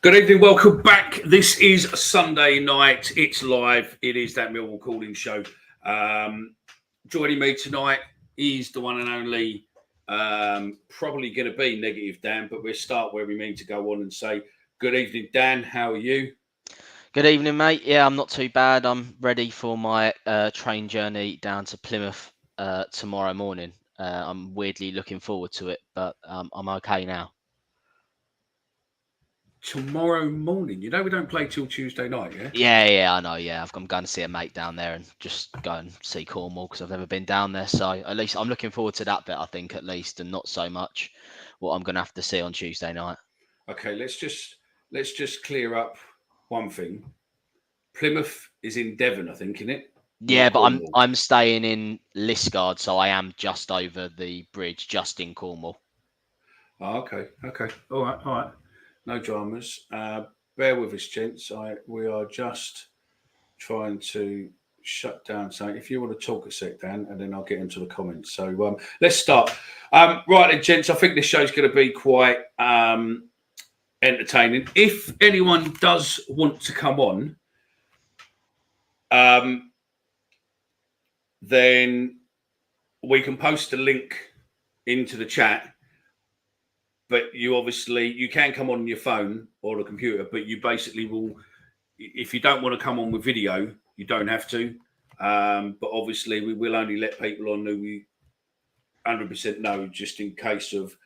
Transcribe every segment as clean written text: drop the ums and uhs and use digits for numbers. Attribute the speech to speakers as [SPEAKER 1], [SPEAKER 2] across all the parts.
[SPEAKER 1] Good evening, welcome back. This is Sunday night. It's live. It is that Millwall calling show. Joining me tonight is the one and only, probably going to be negative Dan, but we'll start where we mean to go on and say good evening, Dan. How are you?
[SPEAKER 2] Good evening, mate. Yeah, I'm not too bad. I'm ready for my train journey down to Plymouth tomorrow morning. I'm weirdly looking forward to it, but I'm okay now.
[SPEAKER 1] Tomorrow morning. You know we don't play till Tuesday night, yeah?
[SPEAKER 2] Yeah, I know. Yeah, I'm going to see a mate down there and just go and see Cornwall because I've never been down there. So at least I'm looking forward to that bit, I think, at least, and not so much what I'm going to have to see on Tuesday night.
[SPEAKER 1] Okay, let's just clear up one thing. Plymouth is in Devon, I think, isn't it?
[SPEAKER 2] Yeah,
[SPEAKER 1] Not
[SPEAKER 2] but I'm
[SPEAKER 1] Cornwall.
[SPEAKER 2] I'm staying in Liskeard, so I am just over the bridge, just in Cornwall.
[SPEAKER 1] Oh, okay. All right. No dramas. Bear with us, gents. We are just trying to shut down something. If you want to talk a sec, Dan, and then I'll get into the comments. So let's start. Right then, gents, I think this show's going to be quite entertaining. If anyone does want to come on, then we can post a link into the chat. But you can come on your phone or the computer, but you basically will, if you don't want to come on with video, you don't have to. But obviously we will only let people on who we 100% know, just in case of,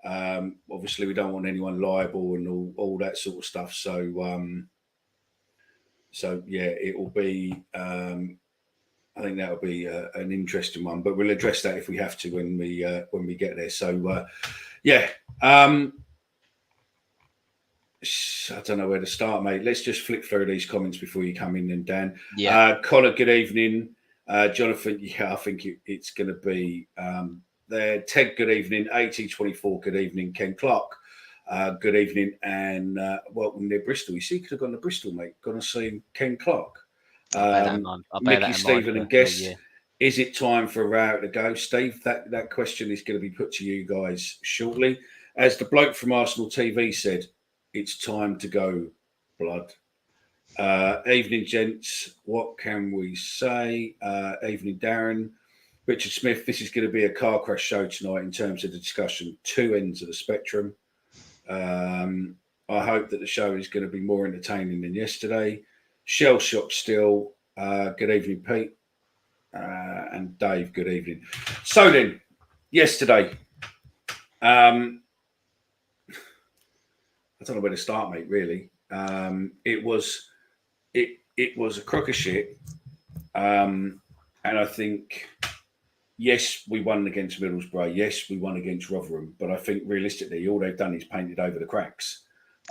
[SPEAKER 1] obviously we don't want anyone liable and all that sort of stuff. So yeah, it will be, I think that'll be an interesting one, but we'll address that if we have to when we get there. So yeah, I don't know where to start, mate. Let's just flick through these comments before you come in, then Dan.
[SPEAKER 2] Yeah.
[SPEAKER 1] Connor, good evening. Jonathan, yeah, I think it's going to be there. Ted, good evening. AT24, good evening. Ken Clark, good evening, and welcome near Bristol. You see, could have gone to Bristol, mate. Gone to see Ken Clark.
[SPEAKER 2] I'll bear that in mind. I'll bear
[SPEAKER 1] Mickey,
[SPEAKER 2] that in mind
[SPEAKER 1] Stephen, and
[SPEAKER 2] for all
[SPEAKER 1] guest.
[SPEAKER 2] year.
[SPEAKER 1] Is it time for a row to go, Steve? That question is going to be put to you guys shortly. As the bloke from Arsenal TV said, it's time to go, blood. Evening, gents. What can we say? Evening, Darren. Richard Smith, this is going to be a car crash show tonight in terms of the discussion. Two ends of the spectrum. I hope that the show is going to be more entertaining than yesterday. Shell shock still. Good evening, Pete. And Dave, good evening. So then, yesterday, I don't know where to start, mate. Really, it was a crock of shit, and I think yes, we won against Middlesbrough. Yes, we won against Rotherham, but I think realistically, all they've done is painted over the cracks.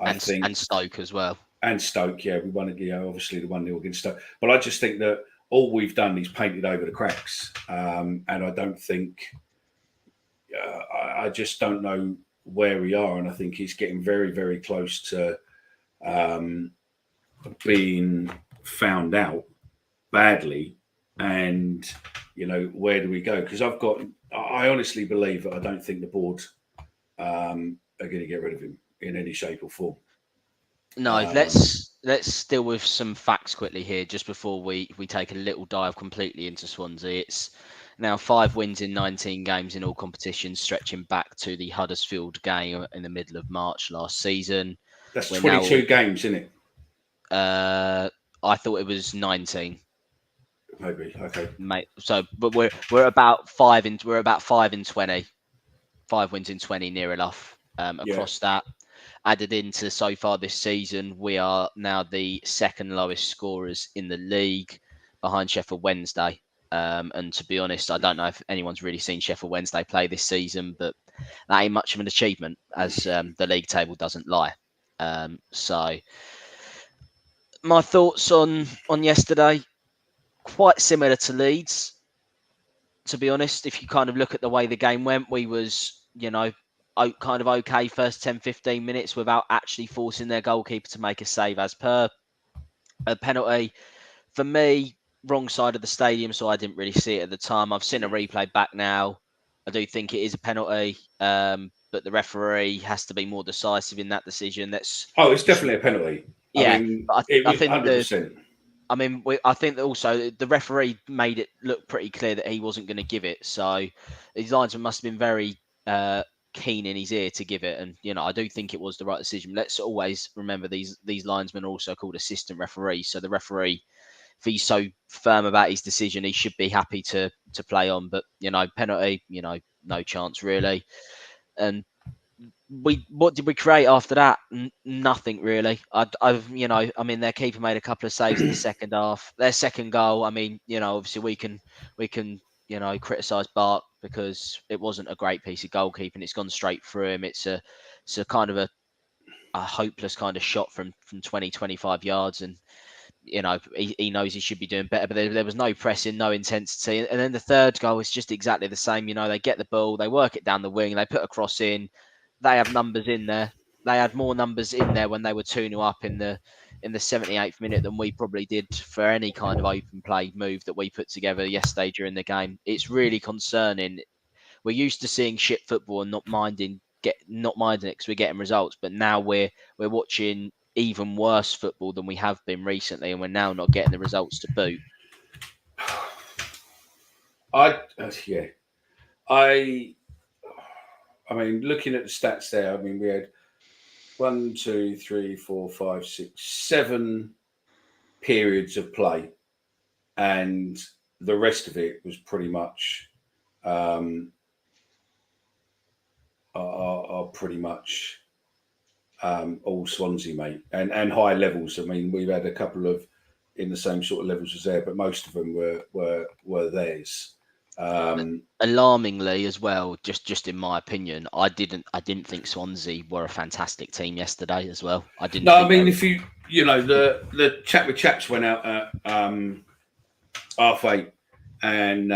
[SPEAKER 2] And Stoke as well.
[SPEAKER 1] And Stoke, yeah, we won. Obviously the 1-0 against Stoke, but I just think that all we've done is painted over the cracks, and I don't think. I just don't know where we are, and I think it's getting very, very close to being found out badly. And where do we go? Because I honestly believe that I don't think the board are going to get rid of him in any shape or form.
[SPEAKER 2] No, let's deal with some facts quickly here, just before we take a little dive completely into Swansea. It's now 5 wins in 19 games in all competitions, stretching back to the Huddersfield game in the middle of March last season.
[SPEAKER 1] That's 22 games, isn't it?
[SPEAKER 2] I thought it was 19.
[SPEAKER 1] Maybe, okay,
[SPEAKER 2] mate. So, but we're about 5 in 20. 5 wins in 20, near enough. Across that, added into so far this season, we are now the second lowest scorers in the league, behind Sheffield Wednesday. And to be honest, I don't know if anyone's really seen Sheffield Wednesday play this season, but that ain't much of an achievement, as the league table doesn't lie. So, my thoughts on yesterday, quite similar to Leeds. To be honest, if you kind of look at the way the game went, we was, kind of okay first 10, 15 minutes without actually forcing their goalkeeper to make a save as per. A penalty, for me, wrong side of the stadium, so I didn't really see it at the time. I've seen a replay back now. I do think it is a penalty, but but the referee has to be more decisive in that decision.
[SPEAKER 1] It's definitely a penalty.
[SPEAKER 2] Yeah,
[SPEAKER 1] I mean,
[SPEAKER 2] I think
[SPEAKER 1] 100%.
[SPEAKER 2] I think that also the referee made it look pretty clear that he wasn't going to give it. So his linesman must have been very keen in his ear to give it. And I do think it was the right decision. Let's always remember these linesmen are also called assistant referees. So the referee, if he's so firm about his decision, he should be happy to play on. But penalty, no chance really. And what did we create after that? Nothing really. I mean, their keeper made a couple of saves in the second half. Their second goal, I mean, obviously we can criticise Bart because it wasn't a great piece of goalkeeping. It's gone straight through him. It's a kind of a hopeless kind of shot from 20, 25 yards, and he knows he should be doing better, but there was no pressing, no intensity. And then the third goal is just exactly the same. They get the ball, they work it down the wing, they put a cross in. They have numbers in there. They had more numbers in there when they were 2-0 up in the 78th minute than we probably did for any kind of open play move that we put together yesterday during the game. It's really concerning. We're used to seeing shit football and not minding it because we're getting results, but now we're watching even worse football than we have been recently, and we're now not getting the results to boot.
[SPEAKER 1] I mean, looking at the stats there, I mean, we had 1, 2, 3, 4, 5, 6, 7 periods of play, and the rest of it was pretty much are pretty much all Swansea, mate, and high levels. I mean, we've had a couple of in the same sort of levels as there, but most of them were theirs.
[SPEAKER 2] Alarmingly as well, just in my opinion, I didn't think Swansea were a fantastic team yesterday as well. I didn't.
[SPEAKER 1] No, I mean, if the chat with chaps went out at 8:30, and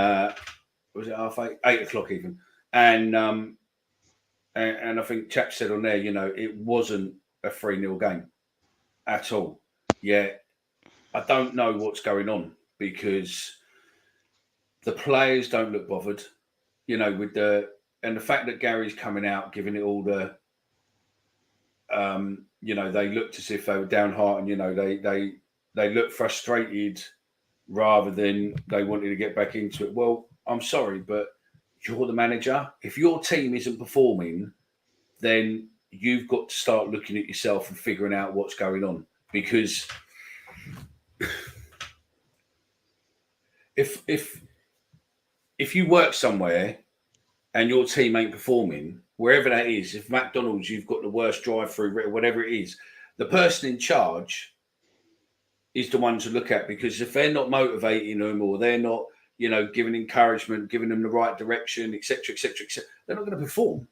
[SPEAKER 1] was it 8:30? 8 o'clock even, and I think chap said on there, it wasn't a 3-0 game at all. Yeah, I don't know what's going on because the players don't look bothered, with the fact that Gary's coming out, giving it all the, they looked as if they were downhearted, they looked frustrated rather than they wanted to get back into it. Well, I'm sorry, but you're the manager. If your team isn't performing, then you've got to start looking at yourself and figuring out what's going on. Because if you work somewhere and your team ain't performing, wherever that is, if McDonald's, you've got the worst drive-through, whatever it is, the person in charge is the one to look at, because if they're not motivating them or they're not, giving encouragement, giving them the right direction, etc., they're not going to perform.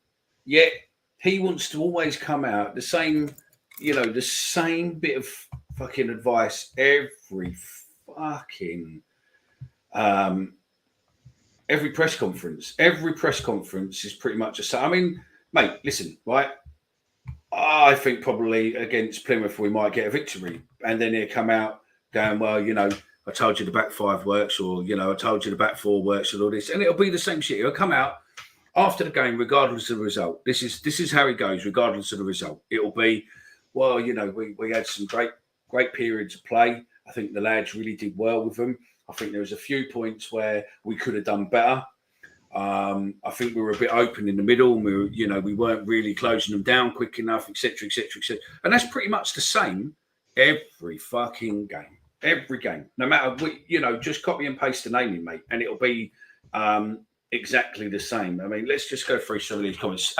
[SPEAKER 1] Yet he wants to always come out the same bit of fucking advice every fucking every press conference. Every press conference is pretty much the same. I mean, mate, listen, right? I think probably against Plymouth we might get a victory, and then he'll come out going, well, I told you the back five works, or I told you the back four works, and all this, and it'll be the same shit. He'll come out after the game, regardless of the result. This is how it goes, regardless of the result. It'll be, well, we had some great periods of play. I think the lads really did well with them. I think there was a few points where we could have done better. I think we were a bit open in the middle. We weren't really closing them down quick enough, etc., etc., etc. And that's pretty much the same every fucking game, every game. No matter what, just copy and paste the naming, mate, and it'll be exactly the same. I mean, let's just go through some of these comments.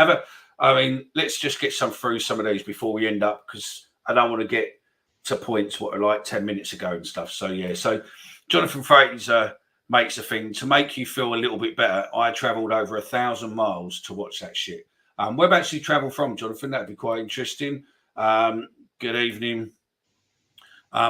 [SPEAKER 1] Let's just get through some of these before we end up, because I don't want to get to points what are like 10 minutes ago and stuff. So yeah, so Jonathan Fraser makes a thing to make you feel a little bit better. I travelled over 1,000 miles to watch that shit. Whereabouts you travel from, Jonathan? That'd be quite interesting. Good evening.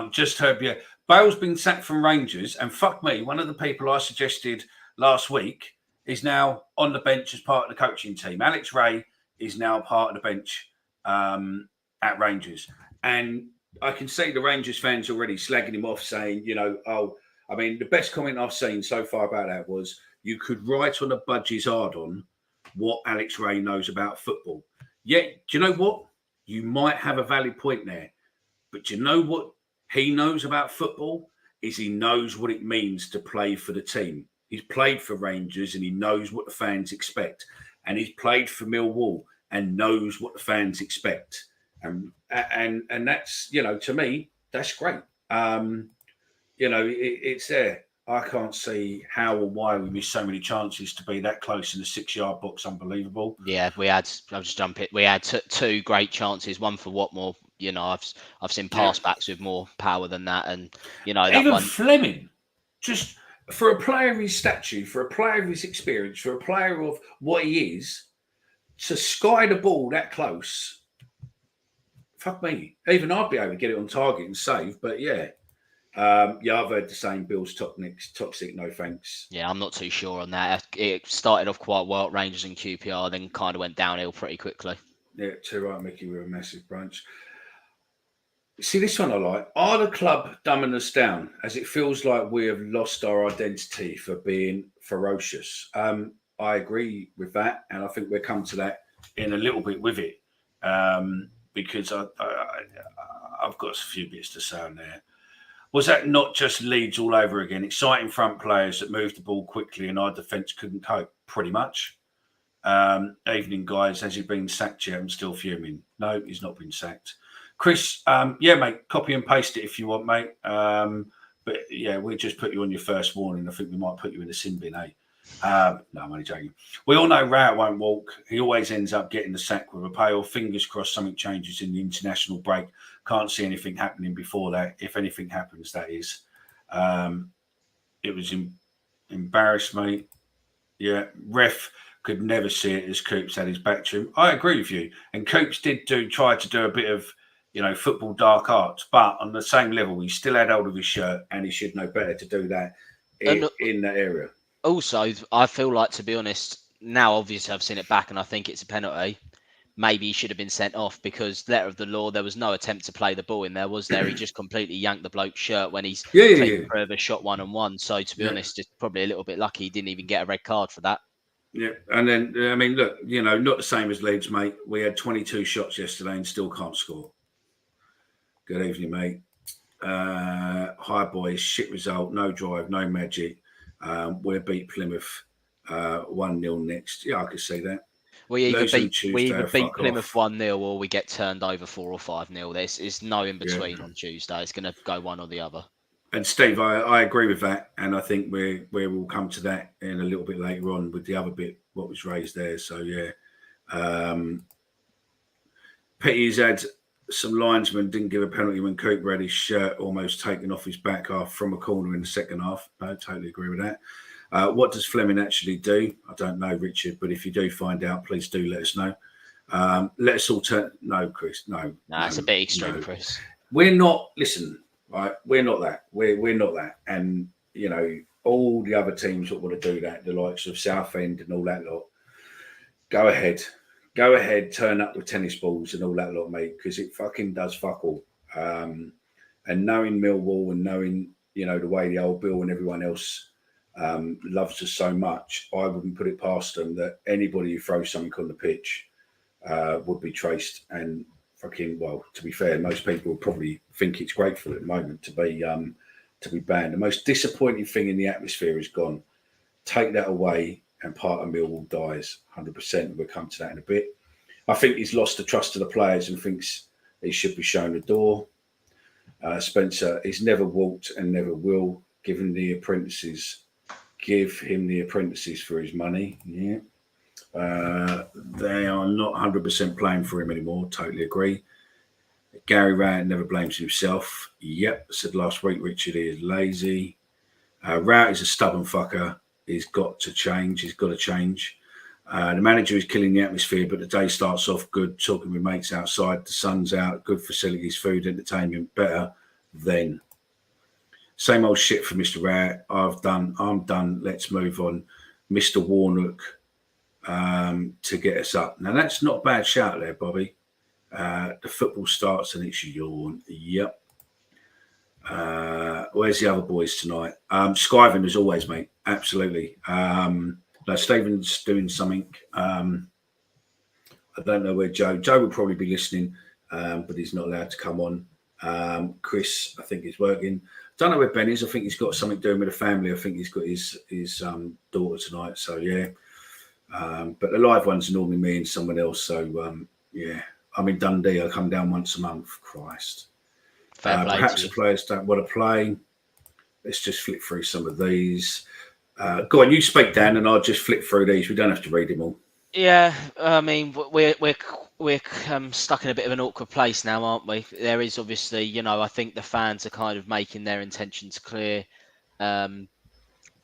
[SPEAKER 1] Just heard, yeah, Bale's been sacked from Rangers, and fuck me, one of the people I suggested last week is now on the bench as part of the coaching team. Alex Ray is now part of the bench at Rangers, and I can see the Rangers fans already slagging him off, saying, the best comment I've seen so far about that was, you could write on a Budgie's hard-on what Alex Ray knows about football. Yet, do you know what? You might have a valid point there. But do you know what he knows about football? Is he knows what it means to play for the team. He's played for Rangers and he knows what the fans expect. And he's played for Millwall and knows what the fans expect. And that's, to me, that's great. It's there. I can't see how or why we missed so many chances to be that close in the 6-yard box. Unbelievable.
[SPEAKER 2] Yeah, we had. I'll just jump it. We had two great chances. One for Watmore. I've seen pass backs with more power than that, and that
[SPEAKER 1] even
[SPEAKER 2] one.
[SPEAKER 1] Fleming, just for a player of his stature, for a player of his experience, for a player of what he is, to sky the ball that close. Fuck me. Even I'd be able to get it on target and save. But yeah. I've heard the same. Bill's toxic, no thanks.
[SPEAKER 2] Yeah, I'm not too sure on that. It started off quite well at Rangers and QPR, then kind of went downhill pretty quickly.
[SPEAKER 1] Yeah, too right, Mickey. We're a massive bunch. See, this one I like. Are the club dumbing us down as it feels like we have lost our identity for being ferocious? I agree with that, and I think we'll come to that in a little bit with it, because I've got a few bits to say on there. Was that not just Leeds all over again? Exciting front players that moved the ball quickly and our defence couldn't cope, pretty much. Evening, guys. Has he been sacked yet? I'm still fuming. No, he's not been sacked. Chris, yeah, mate, copy and paste it if you want, mate. But yeah, we'll just put you on your first warning. I think we might put you in the sin bin, eh? No, I'm only joking. We all know Rowett won't walk. He always ends up getting the sack with a pail. Fingers crossed something changes in the international break. Can't see anything happening before that. If anything happens, that is. It was embarrassed, mate. Yeah, ref could never see it as Coops had his back to him. I agree with you. And Coops did try to do a bit of, football dark arts, but on the same level, he still had hold of his shirt, and he should know better to do that in that area.
[SPEAKER 2] Also, I feel like, to be honest, now obviously I've seen it back, and I think it's a penalty. Maybe he should have been sent off because letter of the law, there was no attempt to play the ball in there, was there? He just completely yanked the bloke's shirt when he's taken further shot 1-on-1. So to be honest, it's probably a little bit lucky he didn't even get a red card for that.
[SPEAKER 1] Yeah, and then, I mean, look, not the same as Leeds, mate. We had 22 shots yesterday and still can't score. Good evening, mate. Hi, boys. Shit result. No drive, no magic. We'll beat Plymouth 1-0 next. Yeah, I could see that.
[SPEAKER 2] We either beat Plymouth 1-0 or we get turned over 4 or 5-0. There's no in between on Tuesday. It's going to go one or the other.
[SPEAKER 1] And Steve, I agree with that, and I think we will come to that in a little bit later on with the other bit what was raised there. So yeah, Petty's had some linesmen didn't give a penalty when Cooper had his shirt almost taken off his back half from a corner in the second half. I totally agree with that. What does Fleming actually do? I don't know, Richard, but if you do find out, please do let us know. Let us all turn. No, Chris, no.
[SPEAKER 2] No, it's a bit extreme, Chris.
[SPEAKER 1] We're not, listen, right? We're not that. We're not that. And, all the other teams that want to do that, the likes of Southend and all that lot, go ahead. Go ahead, turn up with tennis balls and all that lot, mate, because it fucking does fuck all. And knowing Millwall and knowing, the way the old Bill and everyone else loves us so much, I wouldn't put it past them that anybody who throws something on the pitch would be traced. And fucking, well, to be fair, most people would probably think it's grateful at the moment to be banned. The most disappointing thing in the atmosphere is gone. Take that away, and part of Millwall dies 100%. We'll come to that in a bit. I think he's lost the trust of the players and thinks he should be shown the door. Spencer, he's never walked and never will. Give him the apprentices for his money. Yeah. They are not 100% playing for him anymore. Totally agree. Gary Rowett never blames himself. Yep, said last week, Richard, he is lazy. Rowett is a stubborn fucker. He's got to change. He's got to change. The manager is killing the atmosphere, but the day starts off good, talking with mates outside, the sun's out, good facilities, food, entertainment, better then. Same old shit for Mr. Rowett. I'm done. Let's move on. Mr. Warnock to get us up. Now, that's not a bad shout there, Bobby. The football starts and it's yawn. Yep. Where's the other boys tonight? Skyvin as always, mate. Absolutely. No, Stephen's doing something. I don't know where Joe will probably be listening, but he's not allowed to come on. Chris, I think, is working. Don't know where Ben is. I think he's got something doing with the family. I think he's got his daughter tonight. So yeah, but the live ones are normally me and someone else. So yeah, I'm in Dundee. I come down once a month. Christ. Perhaps the players don't want to play. Let's just flip through some of these. Go on, you speak, Dan, and I'll just flip through these. We don't have to read them all.
[SPEAKER 2] Yeah, I mean, we're stuck in a bit of an awkward place now, aren't we? There is obviously, I think the fans are kind of making their intentions clear about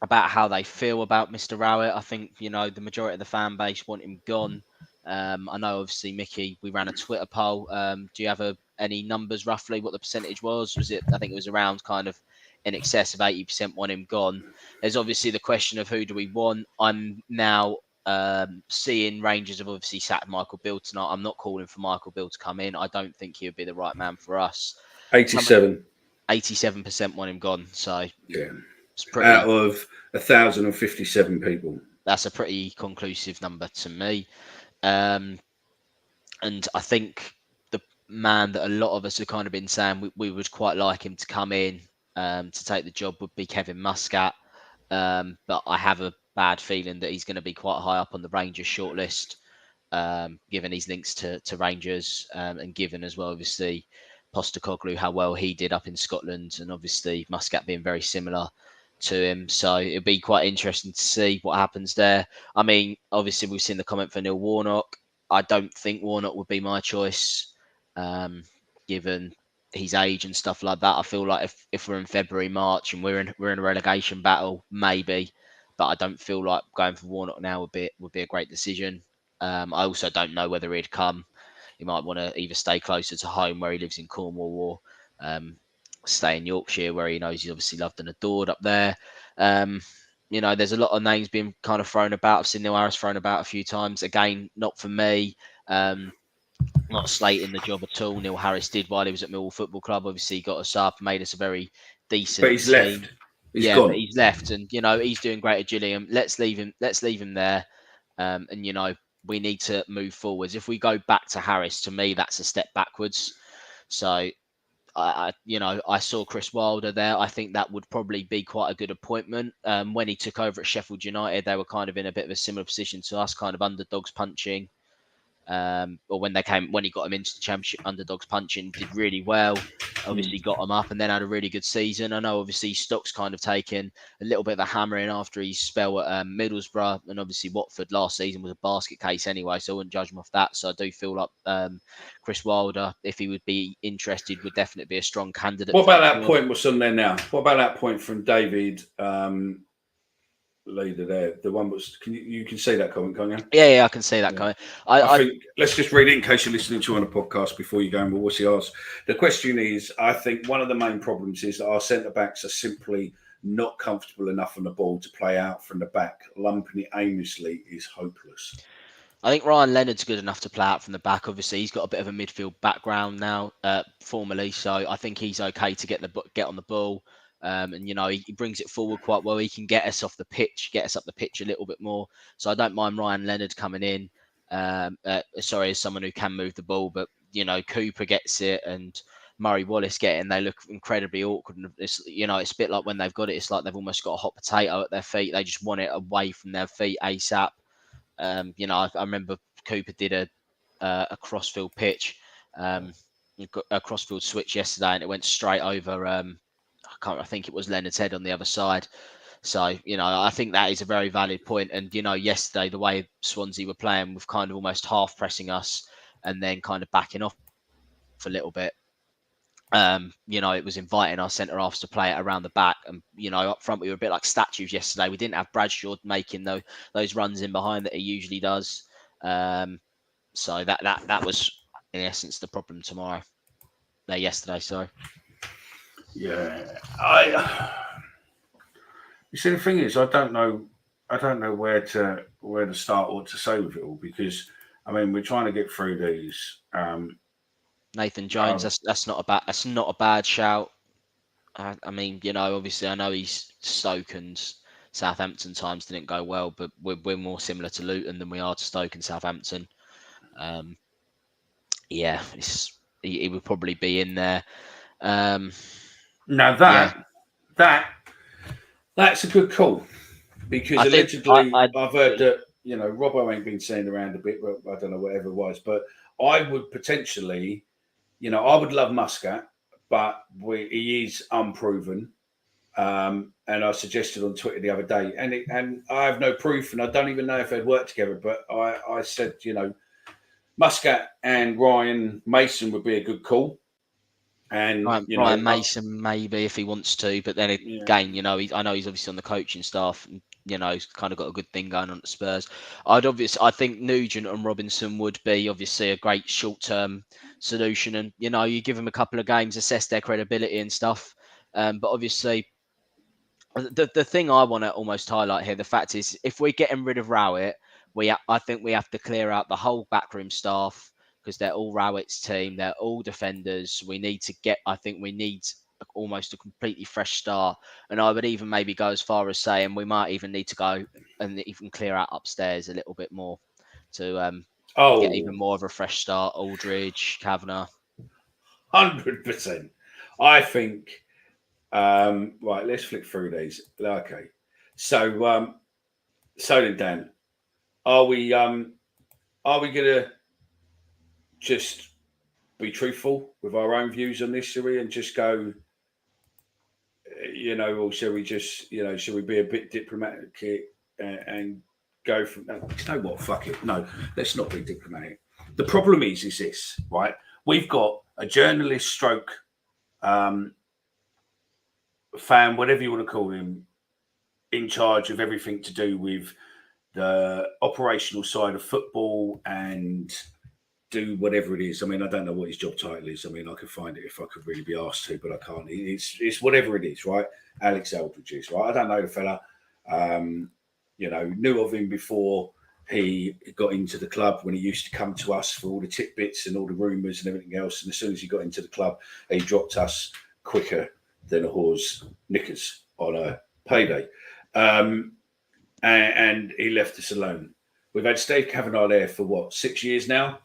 [SPEAKER 2] how they feel about Mr. Rowett. I think, the majority of the fan base want him gone. I know, obviously, Mickey, we ran a Twitter poll. Do you have any numbers roughly what the percentage was? I think it was around kind of in excess of 80% want him gone. There's obviously the question of who do we want. I'm now seeing Rangers have obviously sacked Michael Beale tonight. I'm not calling for Michael Beale to come in. I don't think he would be the right man for us. 87% want him gone. So
[SPEAKER 1] yeah,
[SPEAKER 2] it's pretty,
[SPEAKER 1] out of 1,057 people.
[SPEAKER 2] That's a pretty conclusive number to me. And I think the man that a lot of us have kind of been saying we would quite like him to come in to take the job would be Kevin Muscat. But I have a bad feeling that he's going to be quite high up on the Rangers shortlist, given his links to Rangers, and given as well, obviously, Postecoglou, how well he did up in Scotland, and obviously Muscat being very similar to him. So it'll be quite interesting to see what happens there. I mean, obviously, we've seen the comment for Neil Warnock. I don't think Warnock would be my choice, given his age and stuff like that. I feel like if we're in February, March, and we're in a relegation battle, maybe, but I don't feel like going for Warnock now would be a great decision. I also don't know whether he'd come. He might want to either stay closer to home where he lives in Cornwall, or stay in Yorkshire where he knows he's obviously loved and adored up there. There's a lot of names being kind of thrown about. I've seen Neil Harris thrown about a few times. Again, not for me. Not slating the job at all. Neil Harris did while he was at Millwall Football Club. Obviously, he got us up, made us a very decent
[SPEAKER 1] But he's
[SPEAKER 2] team.
[SPEAKER 1] left.
[SPEAKER 2] But he's left, and he's doing great at Gillingham. Let's leave him there. And we need to move forwards. If we go back to Harris, to me, that's a step backwards. So I saw Chris Wilder there. I think that would probably be quite a good appointment. When he took over at Sheffield United, they were kind of in a bit of a similar position to us, kind of underdogs punching. Or when he got him into the Championship, underdogs punching, did really well. Obviously got him up and then had a really good season. I know obviously Stock's kind of taken a little bit of a hammering after his spell at Middlesbrough, and obviously Watford last season was a basket case anyway, so I wouldn't judge him off that. So I do feel like Chris Wilder, if he would be interested, would definitely be a strong candidate.
[SPEAKER 1] What about that point? What's on there now? What about that point from David? Leader there, the one was. You can see that comment, can't you?
[SPEAKER 2] Yeah, I can see that comment.
[SPEAKER 1] I think let's just read it in case you're listening to on a podcast before you go. Well, what's he asked? The question is, I think one of the main problems is that our centre backs are simply not comfortable enough on the ball to play out from the back. Lumping it aimlessly is hopeless.
[SPEAKER 2] I think Ryan Leonard's good enough to play out from the back. Obviously, he's got a bit of a midfield background now, formerly, so I think he's okay to get on the ball. And he brings it forward quite well. He can get us up the pitch a little bit more. So I don't mind Ryan Leonard coming in. As someone who can move the ball, but Cooper gets it and Murray Wallace get it, and they look incredibly awkward. And it's a bit like when they've got it, it's like they've almost got a hot potato at their feet. They just want it away from their feet ASAP. I remember Cooper did a crossfield pitch, a crossfield switch yesterday, and it went straight over. I think it was Leonard's head on the other side. So, I think that is a very valid point. And, yesterday, the way Swansea were playing with kind of almost half pressing us and then kind of backing off a little bit. It was inviting our centre halves to play it around the back. And, up front, we were a bit like statues yesterday. We didn't have Bradshaw making those runs in behind that he usually does. So that was, in essence, the problem yesterday, sorry.
[SPEAKER 1] Yeah, you see, the thing is, I don't know where to start or to say with it all, because I mean we're trying to get through these.
[SPEAKER 2] Nathan Jones, that's not a bad shout. I mean, obviously, I know he's Stoke and Southampton times didn't go well, but we're more similar to Luton than we are to Stoke and Southampton. Yeah, he would probably be in there.
[SPEAKER 1] Now that's a good call, because allegedly I've heard that Robbo ain't been seen around a bit, but I don't know, whatever it was. But I would potentially, I would love Muscat, but he is unproven. And I suggested on Twitter the other day, and I have no proof, and I don't even know if they'd work together. But I said, Muscat and Ryan Mason would be a good call. And
[SPEAKER 2] Ryan Mason maybe if he wants to, but then again, I know he's obviously on the coaching staff, and he's kind of got a good thing going on at Spurs. I think Nugent and Robinson would be obviously a great short-term solution, and you give them a couple of games, assess their credibility and stuff. But obviously, the thing I want to almost highlight here, the fact is, if we're getting rid of Rowett, I think we have to clear out the whole backroom staff, because they're all Rowett's team. They're all defenders. I think we need almost a completely fresh start. And I would even maybe go as far as saying we might even need to go and even clear out upstairs a little bit more to get even more of a fresh start. Aldridge, Kavanagh.
[SPEAKER 1] 100%. I think, right, let's flick through these. Okay. So then, Dan, are we going to just be truthful with our own views on this, shall we, and just go, or shall we just, shall we be a bit diplomatic and go from, no, you know what, fuck it. No, let's not be diplomatic. The problem is this, right? We've got a journalist stroke fan, whatever you want to call him, in charge of everything to do with the operational side of football and do whatever it is. I mean, I don't know what his job title is. I mean, I could find it if I could really be asked to, but I can't. It's whatever it is, right? Alex Aldridge is, right? I don't know the fella. Knew of him before he got into the club, when he used to come to us for all the tidbits and all the rumours and everything else. And as soon as he got into the club, he dropped us quicker than a whore's knickers on a payday. And he left us alone. We've had Steve Kavanagh there for 6 years now?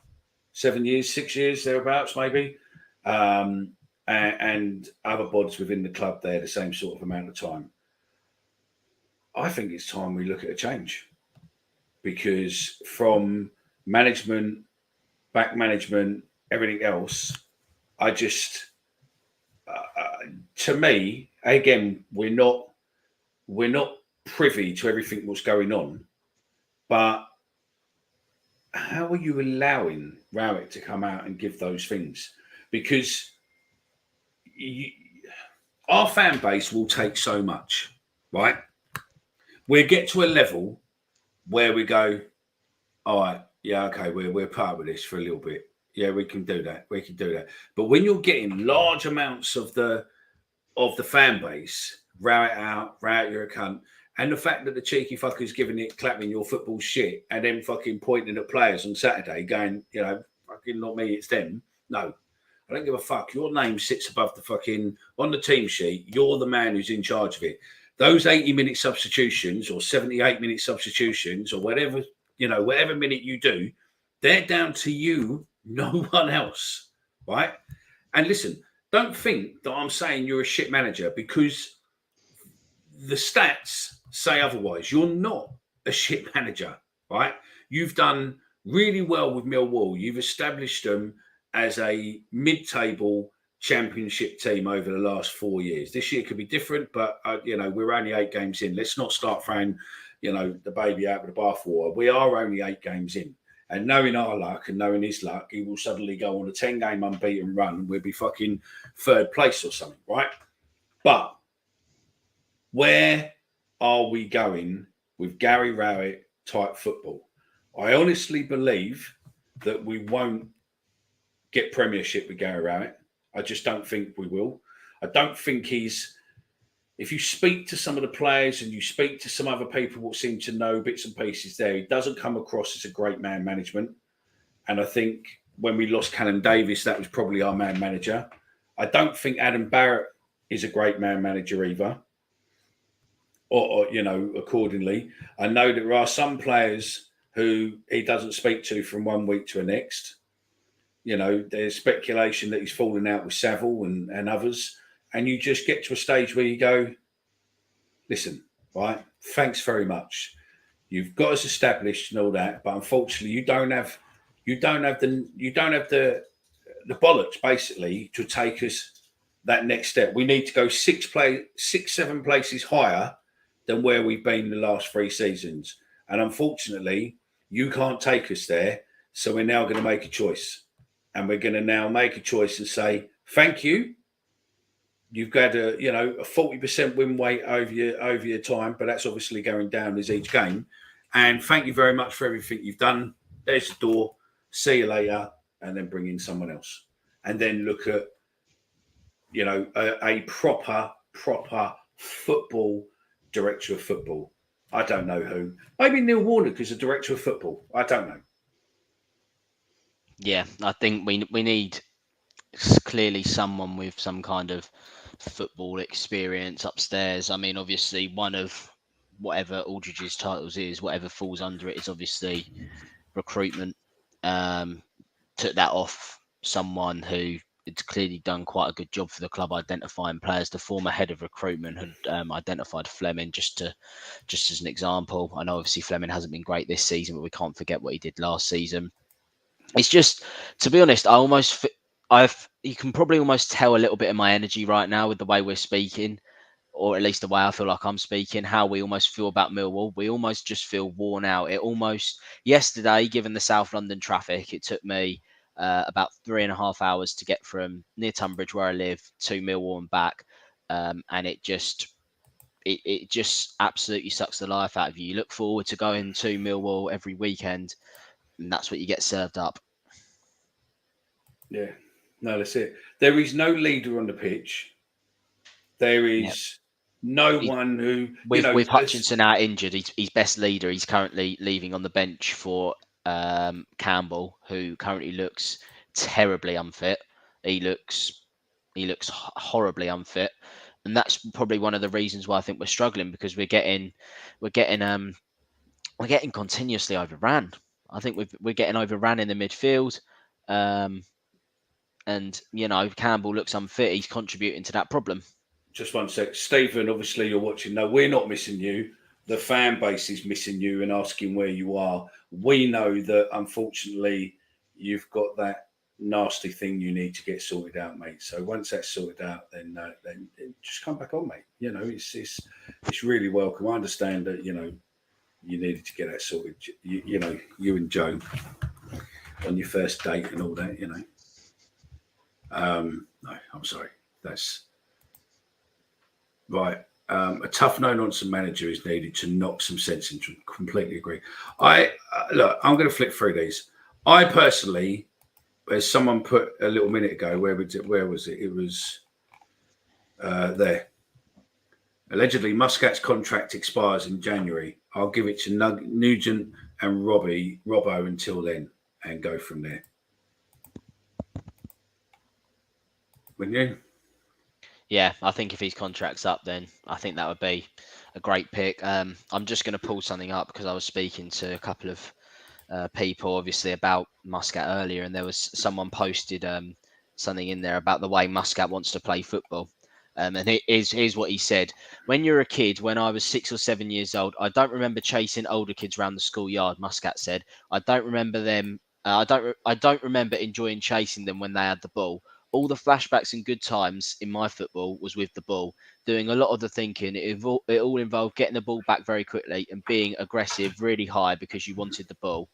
[SPEAKER 1] 7 years, 6 years, thereabouts, maybe. And other bods within the club there, the same sort of amount of time. I think it's time we look at a change, because from management, back management, everything else, I just, to me, again, we're not privy to everything that's going on, but how are you allowing Rowett to come out and give those things? Because our fan base will take so much, right? We'll get to a level where we go, all right, yeah, okay, we're part of this for a little bit. Yeah, we can do that. But when you're getting large amounts of the fan base, Rowett, you're a cunt. And the fact that the cheeky fucker's clapping your football shit and then fucking pointing at players on Saturday going, fucking not me, it's them. No, I don't give a fuck. Your name sits above the fucking, on the team sheet. You're the man who's in charge of it. Those 80-minute substitutions or 78-minute substitutions or whatever, whatever minute you do, they're down to you, no one else, right? And listen, don't think that I'm saying you're a shit manager, because the stats say otherwise. You're not a shit manager, right? You've done really well with Millwall. You've established them as a mid-table championship team over the last 4 years. This year could be different, but we're only 8 games in. Let's not start throwing, the baby out with the bathwater. We are only 8 games in, and knowing our luck and knowing his luck, he will suddenly go on a 10-game unbeaten run, and we'll be fucking 3rd place or something, right? But where are we going with Gary Rowett type football? I honestly believe that we won't get Premiership with Gary Rowett. I just don't think we will. I don't think if you speak to some of the players and you speak to some other people who seem to know bits and pieces there, he doesn't come across as a great man management. And I think when we lost Callum Davis, that was probably our man manager. I don't think Adam Barrett is a great man manager either. or accordingly. I know that there are some players who he doesn't speak to from one week to the next. There's speculation that he's falling out with Saville and others, and you just get to a stage where you go, listen, right? Thanks very much. You've got us established and all that, but unfortunately, you don't have the bollocks basically to take us that next step. We need to go 7 places higher than where we've been the last 3 seasons. And unfortunately, you can't take us there. So we're now going to make a choice. And we're going to now make a choice and say, thank you. You've got a 40% win rate over your time, but that's obviously going down as each game. And thank you very much for everything you've done. There's the door. See you later. And then bring in someone else. And then look at, a proper football director of football. I don't know who. Maybe Neil Warnock is a director of football. I don't know.
[SPEAKER 2] Yeah, I think we need clearly someone with some kind of football experience upstairs. I mean, obviously, one of whatever Aldridge's titles is, whatever falls under it, is obviously recruitment. Took that off someone who had clearly done quite a good job for the club identifying players. The former head of recruitment had identified Fleming just as an example. I know obviously Fleming hasn't been great this season, but we can't forget what he did last season. It's just, to be honest, you can probably almost tell a little bit of my energy right now with the way we're speaking, or at least the way I feel like I'm speaking, how we almost feel about Millwall. We almost just feel worn out. Yesterday, given the South London traffic, it took me about 3.5 hours to get from near Tunbridge, where I live, to Millwall and back. And it just absolutely sucks the life out of you. You look forward to going to Millwall every weekend, and that's what you get served up.
[SPEAKER 1] Yeah, no, that's it. There is no leader on the pitch. There is no one who...
[SPEAKER 2] With Hutchinson out injured, he's best leader. He's currently leaving on the bench for Campbell, who currently looks terribly unfit. He looks horribly unfit, and that's probably one of the reasons why I think we're struggling, because we're getting continuously overran. I think we're getting overran in the midfield, and Campbell looks unfit. He's contributing to that problem.
[SPEAKER 1] Just one sec, Stephen. Obviously, you're watching. No, we're not missing you. The fan base is missing you and asking where you are. We know that, unfortunately, you've got that nasty thing you need to get sorted out, mate. So once that's sorted out, then just come back on, mate. It's really welcome. I understand that you needed to get that sorted. You and Joe on your first date and all that. No, I'm sorry. That's right. A tough, no-nonsense manager is needed to knock some sense into. Completely agree. I'm going to flip through these. I personally, as someone put a little minute ago, where was it? It was there. Allegedly, Muscat's contract expires in January. I'll give it to Nugent and Robbo until then, and go from there. Wouldn't you?
[SPEAKER 2] Yeah, I think if his contract's up, then I think that would be a great pick. I'm just going to pull something up because I was speaking to a couple of people, obviously, about Muscat earlier, and there was someone posted something in there about the way Muscat wants to play football. And here's what he said. When you're a kid, when I was 6 or 7 years old, I don't remember chasing older kids around the schoolyard, Muscat said. I don't remember them. I don't remember enjoying chasing them when they had the ball. All the flashbacks and good times in my football was with the ball, doing a lot of the thinking. It all involved getting the ball back very quickly and being aggressive really high because you wanted the ball.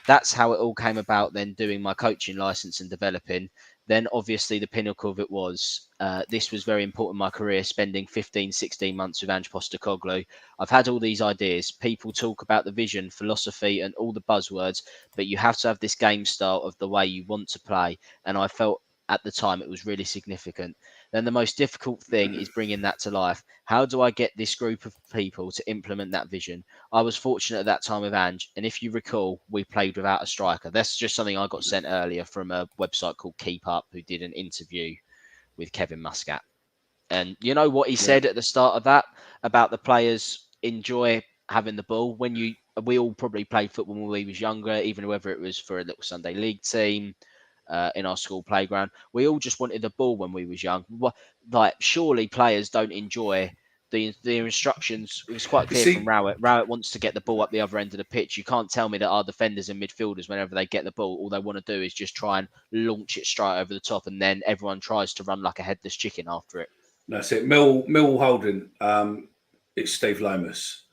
[SPEAKER 2] That's how it all came about, then doing my coaching license and developing. Then obviously the pinnacle of it was, this was very important in my career, spending 15, 16 months with Ange Postecoglou. I've had all these ideas. People talk about the vision, philosophy and all the buzzwords, but you have to have this game style of the way you want to play. And I felt at the time it was really significant. Then the most difficult thing is bringing that to life. How do I get this group of people to implement that vision? I was fortunate at that time with Ange, and if you recall, we played without a striker. That's just something I got sent earlier from a website called Keep Up, who did an interview with Kevin Muscat. And you know what he said at the start of that about the players enjoy having the ball. We all probably played football when we was younger, even whether it was for a little Sunday league team in our school playground. We all just wanted the ball when we was young. Like surely players don't enjoy the instructions. It was quite clear from Rowett. Rowett wants to get the ball up the other end of the pitch. You can't tell me that our defenders and midfielders, whenever they get the ball, all they want to do is just try and launch it straight over the top, and then everyone tries to run like a headless chicken after it.
[SPEAKER 1] That's it. Mill Holden. It's Steve Lomas,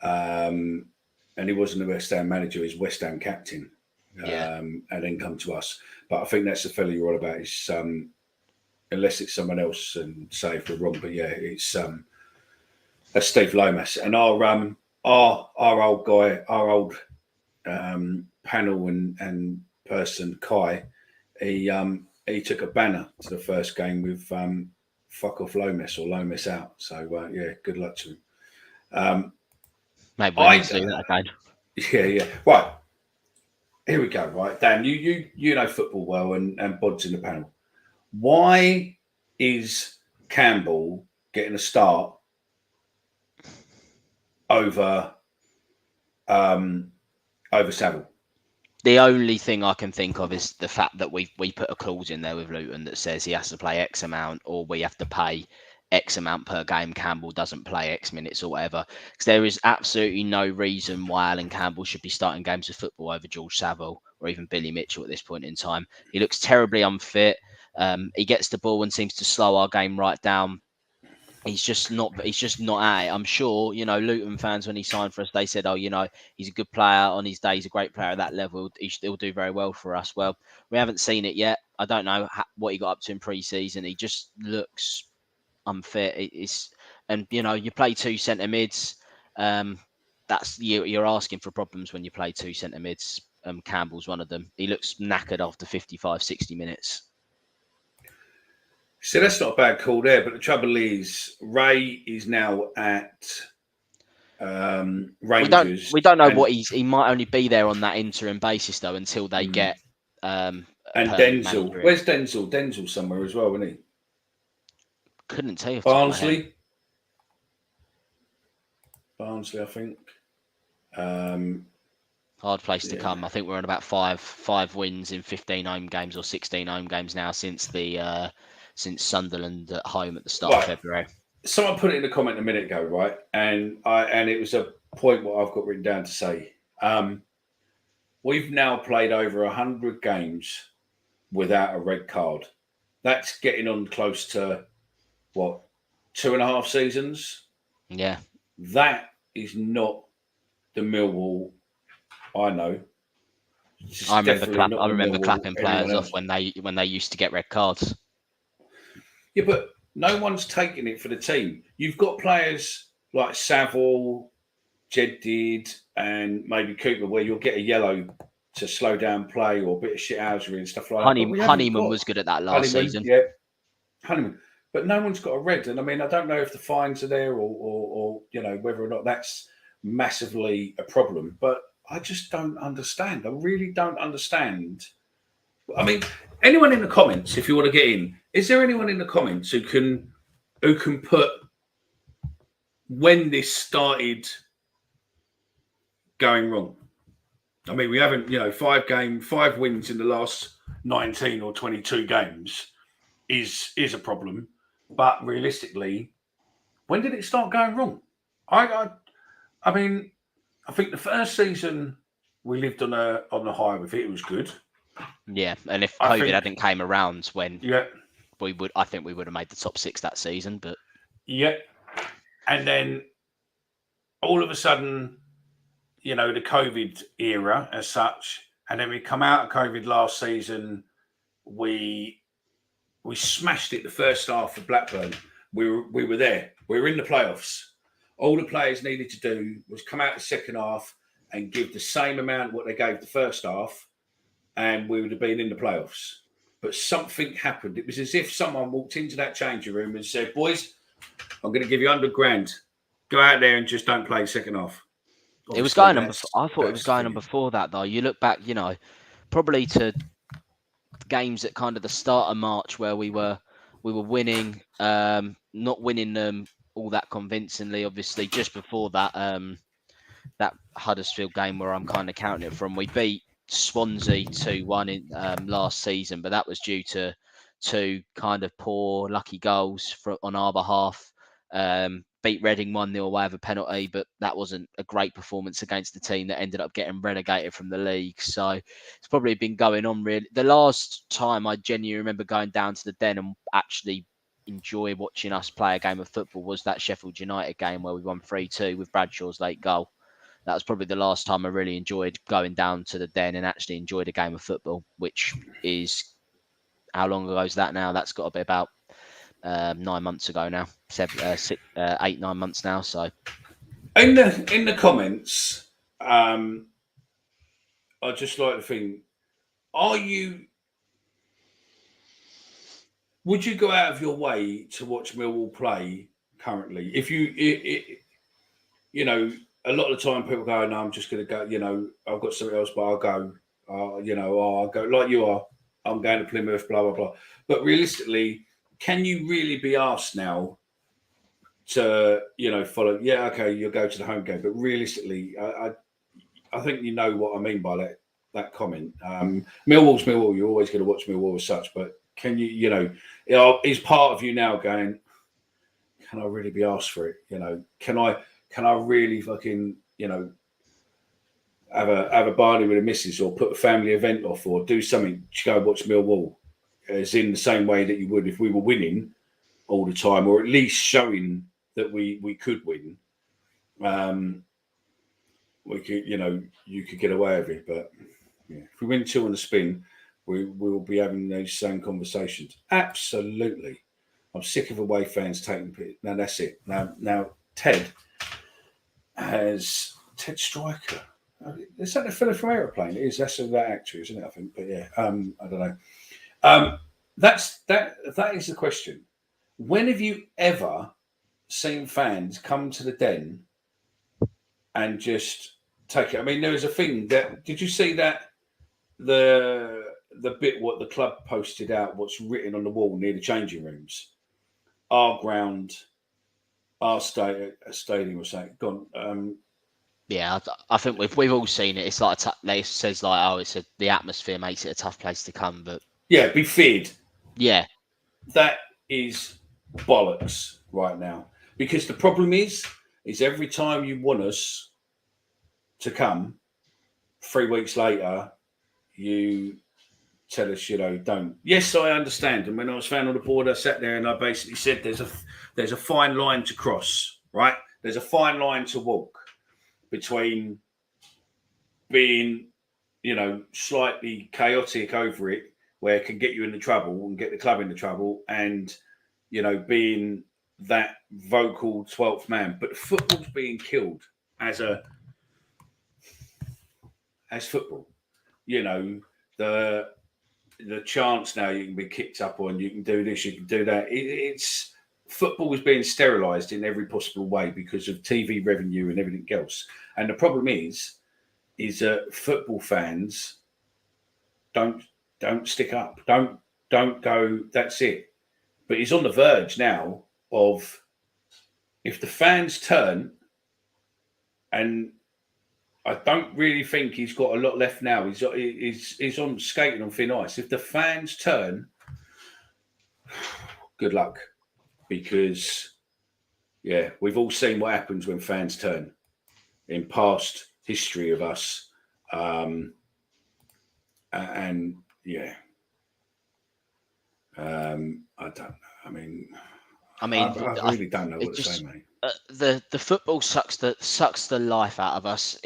[SPEAKER 1] and he wasn't the West Ham manager. He's West Ham captain, and then come to us. But I think that's the fella you're all about. Is unless it's someone else, and say if we're wrong, but yeah, it's that's Steve Lomas, and our old guy, our old panel and person Kai. He took a banner to the first game with "fuck off Lomas" or "Lomas out." So good luck to him.
[SPEAKER 2] Maybe we need to do that again.
[SPEAKER 1] Yeah. Right. Here we go. Right, Dan, you know football well, and Bod's in the panel. Why is Campbell getting a start over Saville?
[SPEAKER 2] The only thing I can think of is the fact that we put a clause in there with Luton that says he has to play X amount, or we have to pay X amount per game. Campbell doesn't play X minutes or whatever. Because there is absolutely no reason why Alan Campbell should be starting games of football over George Saville or even Billy Mitchell at this point in time. He looks terribly unfit. He gets the ball and seems to slow our game right down. He's just not at it. I'm sure, Luton fans, when he signed for us, they said, he's a good player on his day. He's a great player at that level. He'll do very well for us. Well, we haven't seen it yet. I don't know what he got up to in pre-season. He just looks unfit. You play two centre mids. That's you're asking for problems when you play two centre mids. Campbell's one of them. He looks knackered after 55, 60 minutes.
[SPEAKER 1] So that's not a bad call there, but the trouble is Ray is now at Rangers.
[SPEAKER 2] We don't know what he might only be there on that interim basis though until they get
[SPEAKER 1] and Denzel. Where's Denzel? Denzel somewhere as well, isn't he?
[SPEAKER 2] Couldn't tell you.
[SPEAKER 1] Barnsley, I think.
[SPEAKER 2] Hard place to come. I think we're on about five wins in 15 home games or 16 home games now since Sunderland at home at the start of February.
[SPEAKER 1] Someone put it in the comment a minute ago, right? And it was a point what I've got written down to say. We've now played over 100 games without a red card. That's getting on close to 2.5 seasons.
[SPEAKER 2] Yeah,
[SPEAKER 1] that is not the Millwall I know.
[SPEAKER 2] I remember clapping players off when they used to get red cards.
[SPEAKER 1] Yeah, but no one's taking it for the team. You've got players like Saville, Jedid, and maybe Cooper, where you'll get a yellow to slow down play or a bit of shithousery and stuff like that.
[SPEAKER 2] Honeyman was good at that last season.
[SPEAKER 1] Yeah, Honeyman. But no one's got a red. And I mean, I don't know if the fines are there or whether or not that's massively a problem. But I just don't understand. I really don't understand. I mean, anyone in the comments, if you want to get in, is there anyone in the comments who can put when this started going wrong? I mean, we haven't, 5 wins in the last 19 or 22 games is a problem. But realistically, when did it start going wrong? I mean, I think the first season we lived on a high with it. It was good.
[SPEAKER 2] Yeah, and if COVID hadn't came around when I think we would have made the top 6 that season. But
[SPEAKER 1] and then all of a sudden, the COVID era as such, and then we come out of COVID last season. We smashed it the first half of Blackburn. We were there. We were in the playoffs. All the players needed to do was come out the second half and give the same amount of what they gave the first half, and we would have been in the playoffs. But something happened. It was as if someone walked into that changing room and said, "Boys, I'm going to give you $100,000. Go out there and just don't play second half."
[SPEAKER 2] Obviously, it was going on. I thought it was going on before that, though. You look back, probably to games at kind of the start of March where we were we were winning, not winning them all that convincingly. Obviously, just before that, that Huddersfield game where I'm kind of counting it from, we beat Swansea 2-1 in last season, but that was due to two kind of poor lucky goals on our behalf. Beat Reading 1-0 away with a penalty, but that wasn't a great performance against the team that ended up getting relegated from the league. So it's probably been going on really. The last time I genuinely remember going down to the Den and actually enjoy watching us play a game of football was that Sheffield United game where we won 3-2 with Bradshaw's late goal. That was probably the last time I really enjoyed going down to the Den and actually enjoyed a game of football, which is, how long ago is that now? That's got to be about 9 months ago now, 8, 9 months now. So
[SPEAKER 1] in the comments, I'd just like to think: would you go out of your way to watch Millwall play currently? If you know, a lot of the time people go, "No, I'm just going to go." You know, I've got something else, but I'll go. I'll go like you are. I'm going to Plymouth, blah blah blah. But realistically, can you really be asked now to follow? Yeah, okay, you'll go to the home game, but realistically, I think you know what I mean by that comment. Millwall's Millwall. You're always going to watch Millwall as such, but can is part of you now going? Can I really be asked for it? Can I really fucking have a barley with a missus or put a family event off or do something to go watch Millwall, as in the same way that you would if we were winning all the time, or at least showing that we could win. We could, you could get away with it, but yeah, if we win 2 on the spin, we will be having those same conversations. Absolutely. I'm sick of away fans taking it. Now that's it. Now Ted Striker. Is that the fella from Aeroplane? It is. That's that actor, isn't it? I think. But yeah, I don't know. That is the question. When have you ever seen fans come to the Den and just take it? I mean, there was a thing that. Did you see that the bit what the club posted out? What's written on the wall near the changing rooms? Our ground, our stadium was saying gone.
[SPEAKER 2] Yeah, I think we've all seen it. It's like it says like, the atmosphere makes it a tough place to come, but
[SPEAKER 1] yeah, be feared.
[SPEAKER 2] Yeah,
[SPEAKER 1] that is bollocks right now, because the problem is every time you want us to come, 3 weeks later, you tell us, don't. Yes, I understand. And when I was found on the board, I sat there and I basically said, there's a fine line to cross, right? There's a fine line to walk between being, slightly chaotic over it, where it can get you into trouble and get the club into trouble, and, being that vocal 12th man. But football's being killed as football. The chance now you can be kicked up on, you can do this, you can do that. It's football is being sterilised in every possible way because of TV revenue and everything else. And the problem is that football fans don't stick up, don't go. That's it. But he's on the verge now of, if the fans turn, and I don't really think he's got a lot left now. He's on skating on thin ice. If the fans turn, good luck, because we've all seen what happens when fans turn in past history of us, and I don't know. I really don't know what to say, mate.
[SPEAKER 2] The football sucks the life out of us.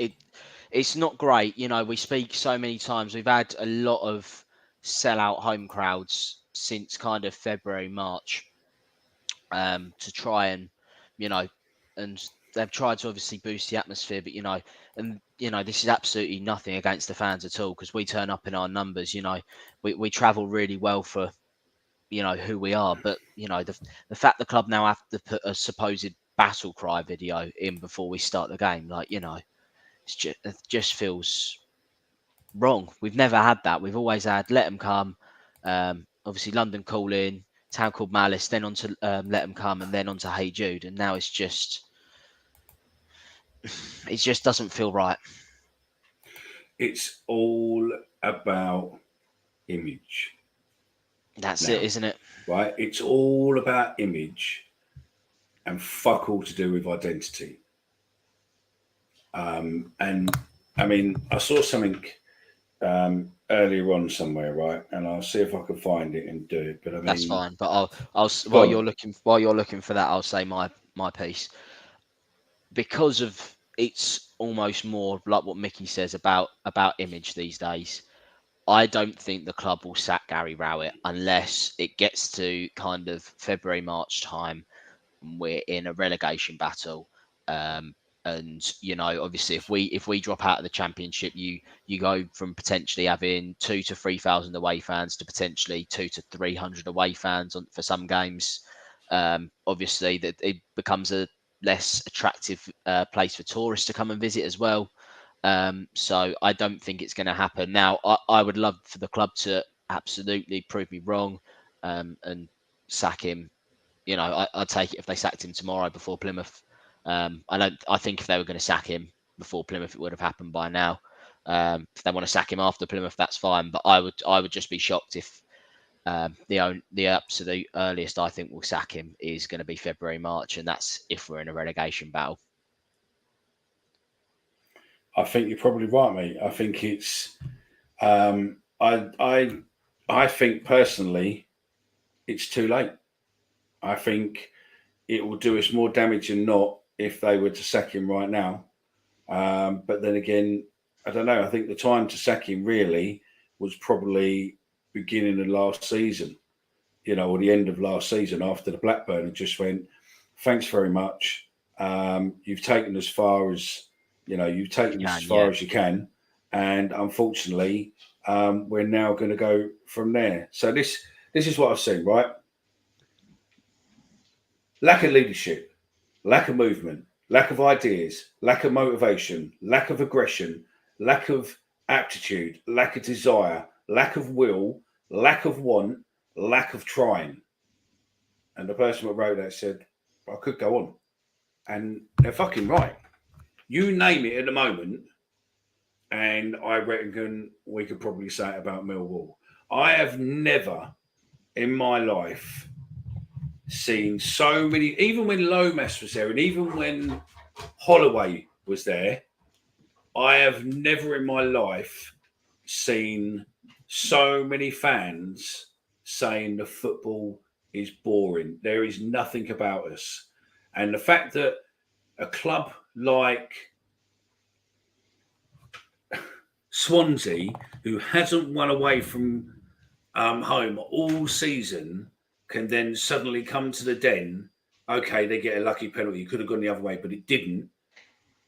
[SPEAKER 2] It's not great. We speak so many times. We've had a lot of sellout home crowds since kind of February, March, to try and, and they've tried to obviously boost the atmosphere, but, this is absolutely nothing against the fans at all, because we turn up in our numbers, we travel really well for, who we are. But, the fact the club now have to put a supposed battle cry video in before we start the game, it just feels wrong. We've never had that. We've always had let them come. Obviously, London Calling, Town Called Malice, then onto Let Them Come, and then onto Hey Jude, and now it just doesn't feel right.
[SPEAKER 1] It's all about image.
[SPEAKER 2] That's
[SPEAKER 1] now,
[SPEAKER 2] it, isn't it?
[SPEAKER 1] Right? It's all about image and fuck all to do with identity. And I mean, I saw something earlier on somewhere, right? And I'll see if I can find it and do it. But I mean,
[SPEAKER 2] that's fine. But I'll while you're looking for that, I'll say my piece, because of it's almost more like what Mickey says about image these days. I don't think the club will sack Gary Rowett unless it gets to kind of February, March time. We're in a relegation battle. And obviously, if we drop out of the Championship, you go from potentially having 2,000 to 3,000 away fans to potentially 200 to 300 away fans for some games. Obviously, that it becomes a less attractive place for tourists to come and visit as well. So I don't think it's going to happen. Now, I would love for the club to absolutely prove me wrong and sack him. I'd take it if they sacked him tomorrow before Plymouth. I think if they were going to sack him before Plymouth, it would have happened by now. If they want to sack him after Plymouth, that's fine. But I would just be shocked if the absolute earliest I think we'll sack him is going to be February, March, and that's if we're in a relegation battle.
[SPEAKER 1] I think you're probably right, mate. I think it's I think personally it's too late. I think it will do us more damage than not if they were to sack him right now. But then again, I don't know. I think the time to sack him really was probably beginning of last season, or the end of last season after the Blackburn, and just went, thanks very much. You've taken as far as as you can, and unfortunately, we're now going to go from there. So this is what I've seen, right? Lack of leadership, lack of movement, lack of ideas, lack of motivation, lack of aggression, lack of aptitude, lack of desire, lack of will, lack of want, lack of trying. And the person that wrote that said, I could go on. And they're fucking right. You name it at the moment, and I reckon we could probably say it about Millwall. I have never in my life seen so many, even when Lomas was there and even when Holloway was there, I have never in my life seen so many fans saying the football is boring. There is nothing about us. And the fact that a club like Swansea, who hasn't won away from home all season, can then suddenly come to the Den. Okay, they get a lucky penalty. Could have gone the other way, but it didn't.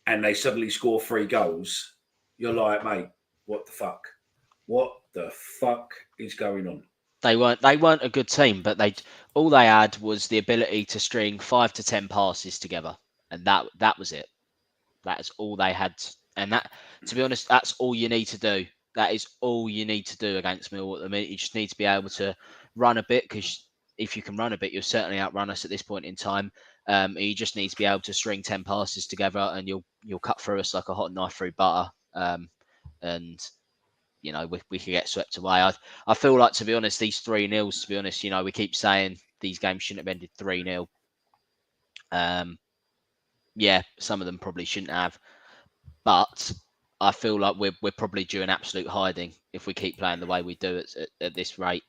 [SPEAKER 1] And they suddenly score 3 goals. You're like, mate, what the fuck? What the fuck is going on?
[SPEAKER 2] They weren't a good team, but all they had was the ability to string 5 to 10 passes together, and that was it. That is all they had, and that, to be honest, that's all you need to do. That is all you need to do against Millwall at the minute. You just need to be able to run a bit, because if you can run a bit, you'll certainly outrun us at this point in time. You just need to be able to string 10 passes together, and you'll cut through us like a hot knife through butter. And we could get swept away. I feel like, to be honest, these 3-0s, to be honest, we keep saying these games shouldn't have ended 3-0. Yeah, some of them probably shouldn't have, but I feel like we're probably due an absolute hiding if we keep playing the way we do at this rate.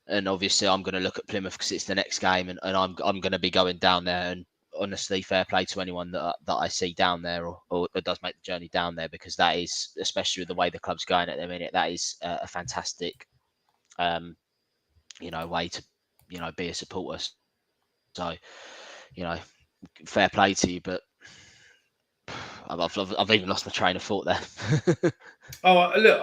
[SPEAKER 2] And obviously, I'm going to look at Plymouth because it's the next game, and I'm going to be going down there. And honestly, fair play to anyone that I see down there or does make the journey down there, because that is, especially with the way the club's going at the minute, that is a fantastic, way to, be a supporter. So, fair play to you, but I've even lost my train of thought there.
[SPEAKER 1] Oh, look,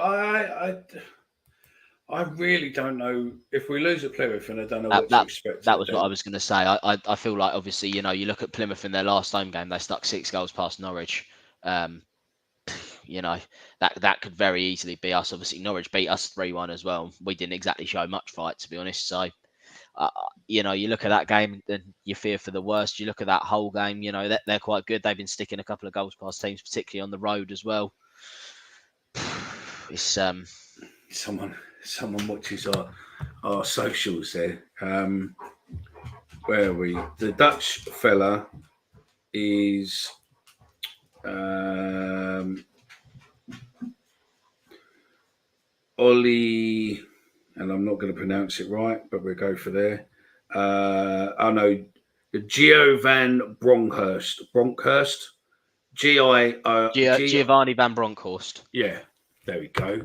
[SPEAKER 1] I really don't know if we lose at Plymouth, and I don't know what to expect.
[SPEAKER 2] That was what I was going to say. I feel like, obviously, you look at Plymouth in their last home game, they stuck 6 goals past Norwich. That could very easily be us. Obviously, Norwich beat us 3-1 as well. We didn't exactly show much fight, to be honest. So, You look at that game and you fear for the worst. You look at that whole game, they're quite good. They've been sticking a couple of goals past teams, particularly on the road as well. It's
[SPEAKER 1] someone watches our socials there. Where are we? The Dutch fella is Ollie, and I'm not going to pronounce it right, but we'll go for there. No, Gio van Bronckhorst.
[SPEAKER 2] Giovanni van Bronckhorst.
[SPEAKER 1] Yeah, there we go.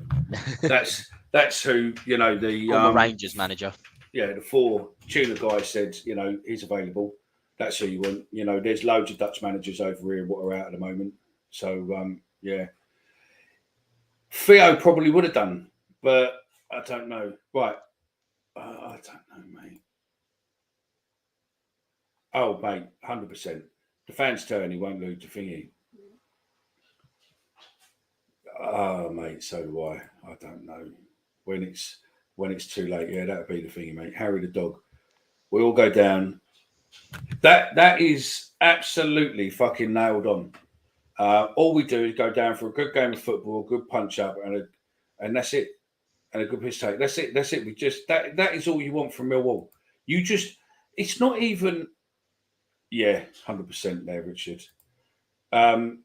[SPEAKER 1] that's who the
[SPEAKER 2] former Rangers manager.
[SPEAKER 1] Yeah, the 4 tuna guys said he's available. That's who you want. There's loads of Dutch managers over here what are out at the moment. So yeah, Theo probably would have done, but I don't know. Right, I don't know, mate. Oh, mate, 100%. The fans turn, he won't lose the thingy. Oh, mate, so do I. I don't know. When it's too late, yeah, that'll be the thingy, mate. Harry the dog. We all go down. That is absolutely fucking nailed on. All we do is go down for a good game of football, a good punch up, and that's it. And a good piss take. That's it. We just that is all you want from Millwall. It's not even. Yeah, 100% there, Richard. Mate,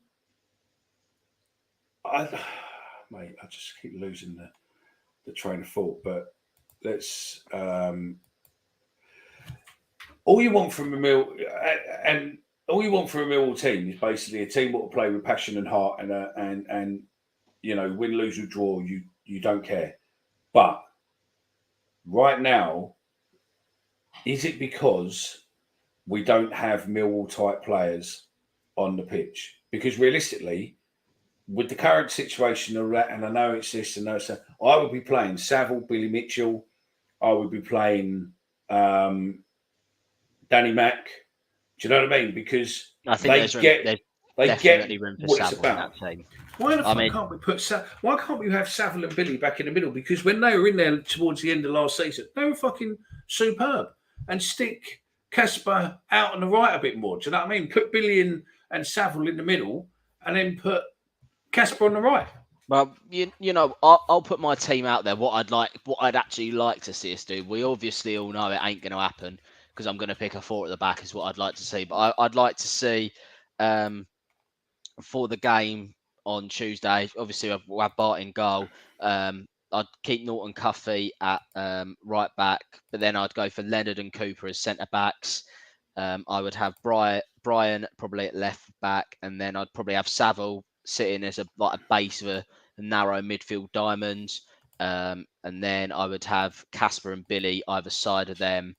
[SPEAKER 1] I just keep losing the train of thought. But let's. All you want from a Millwall team is basically a team that will play with passion and heart, and win, lose or draw, you don't care. But right now, is it because we don't have Millwall type players on the pitch? Because realistically, with the current situation of that, and I know it's this and that, I would be playing Saville, Billy Mitchell. I would be playing Danny Mack. Do you know what I mean? Because
[SPEAKER 2] I think there's definitely room for Saville in that team.
[SPEAKER 1] Why the fuck can't we why can't we have Saville and Billy back in the middle? Because when they were in there towards the end of last season, they were fucking superb. And stick Casper out on the right a bit more. Do you know what I mean? Put Billy and Saville in the middle, and then put Casper on the right.
[SPEAKER 2] Well, I'll put my team out there. What I'd actually like to see us do. We obviously all know it ain't going to happen because I'm going to pick a 4 at the back is what I'd like to see. But I'd like to see for the game on Tuesday. Obviously, we'll have Bart in goal. I'd keep Norton Cuffy at right back, but then I'd go for Leonard and Cooper as centre backs. I would have Brian probably at left back, and then I'd probably have Saville sitting as a base of a narrow midfield diamond. And then I would have Casper and Billy either side of them,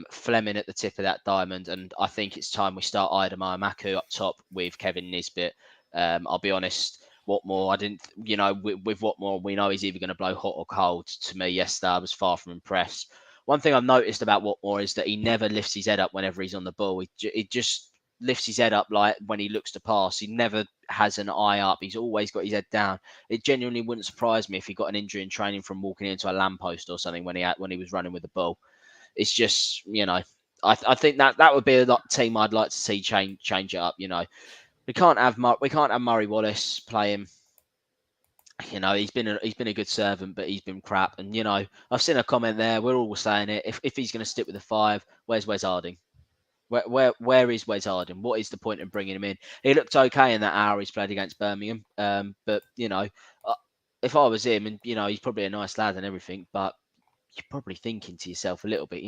[SPEAKER 2] Fleming at the tip of that diamond, and I think it's time we start Idemar Maku up top with Kevin Nisbet. I'll be honest. Watmore, I didn't, with Watmore, we know he's either going to blow hot or cold. To me, yesterday, I was far from impressed. One thing I've noticed about Watmore is that he never lifts his head up whenever he's on the ball. He just lifts his head up like when he looks to pass. He never has an eye up. He's always got his head down. It genuinely wouldn't surprise me if he got an injury in training from walking into a lamppost or something when he was running with the ball. It's just, I think that would be a team I'd like to see change it up. We can't have Murray Wallace playing. He's been a good servant, but he's been crap. And I've seen a comment there. We're all saying it. If he's going to stick with the 5, where's Wes Harding? Where is Wes Harding? What is the point in bringing him in? He looked okay in that hour he's played against Birmingham. But if I was him, and he's probably a nice lad and everything, but you're probably thinking to yourself a little bit,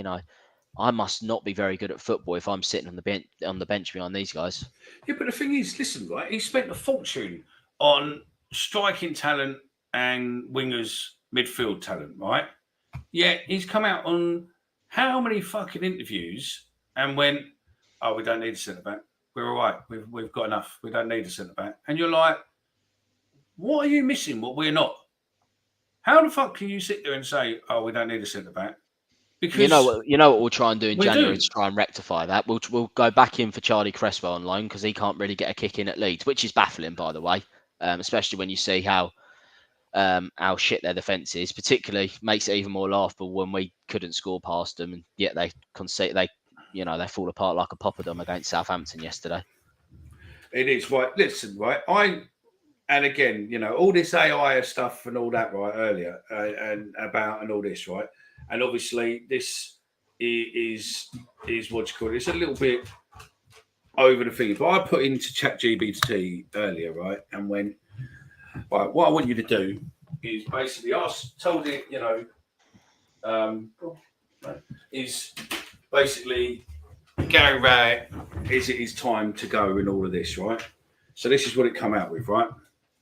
[SPEAKER 2] I must not be very good at football if I'm sitting on the bench behind these guys.
[SPEAKER 1] Yeah, but the thing is, listen, right? He spent a fortune on striking talent and wingers midfield talent, right? Yeah, he's come out on how many fucking interviews and went, "Oh, we don't need a centre back. We're all right. We've got enough. We don't need a centre back." And you're like, "What are you missing? What we're not?" How the fuck can you sit there and say, "Oh, we don't need a centre back"? Because
[SPEAKER 2] you know what we'll try and do in January to try and rectify that. We'll go back in for Charlie Cresswell on loan because he can't really get a kick in at Leeds, which is baffling, by the way. Especially when you see how how shit their defence is. Particularly makes it even more laughable when we couldn't score past them, and yet they concede. They fall apart like a poppadom against Southampton yesterday.
[SPEAKER 1] It is right. Listen, right. And again, all this AI stuff and all that, right, earlier, and all this, right, and obviously this is what you call it. It's a little bit over the thing, but I put into ChatGPT earlier, right, and went, right, what I want you to do is basically told it, is basically Gary Rowett, is it his time to go in all of this, right? So this is what it come out with, right?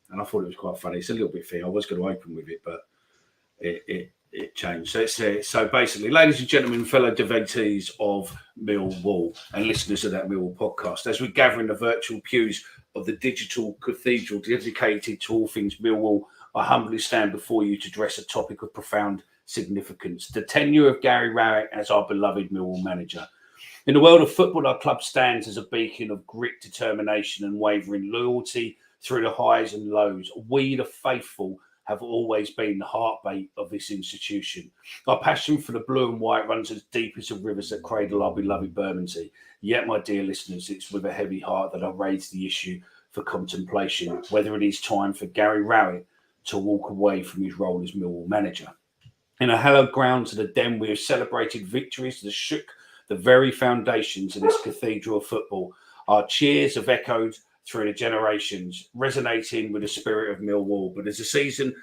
[SPEAKER 1] And I thought it was quite funny. It's a little bit thin. I was going to open with it, but it changed. So it says, so basically, ladies and gentlemen, fellow devotees of Millwall and listeners of that Millwall podcast, as we gather in the virtual pews of the digital cathedral dedicated to all things Millwall, I humbly stand before you to address a topic of profound significance: the tenure of Gary Rowett as our beloved Millwall manager. In the world of football, our club stands as a beacon of grit, determination, and wavering loyalty through the highs and lows. We, the faithful, have always been the heartbeat of this institution. Our passion for the blue and white runs as deep as the rivers that cradle our beloved Bermondsey. Yet, my dear listeners, it's with a heavy heart that I raise the issue for contemplation, whether it is time for Gary Rowett to walk away from his role as Millwall manager. In a hallowed ground to the Den, we have celebrated victories that shook the very foundations of this cathedral of football. Our cheers have echoed through the generations, resonating with the spirit of Millwall. But as the season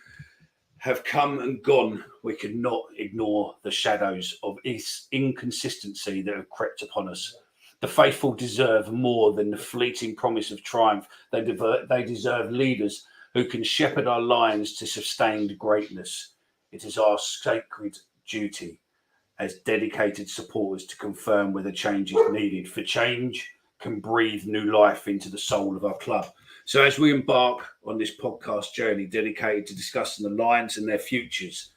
[SPEAKER 1] have come and gone, we could not ignore the shadows of its inconsistency that have crept upon us. The faithful deserve more than the fleeting promise of triumph. They deserve leaders who can shepherd our lions to sustained greatness. It is our sacred duty as dedicated supporters to confirm whether change is needed, for change can breathe new life into the soul of our club. So as we embark on this podcast journey dedicated to discussing the Lions and their futures,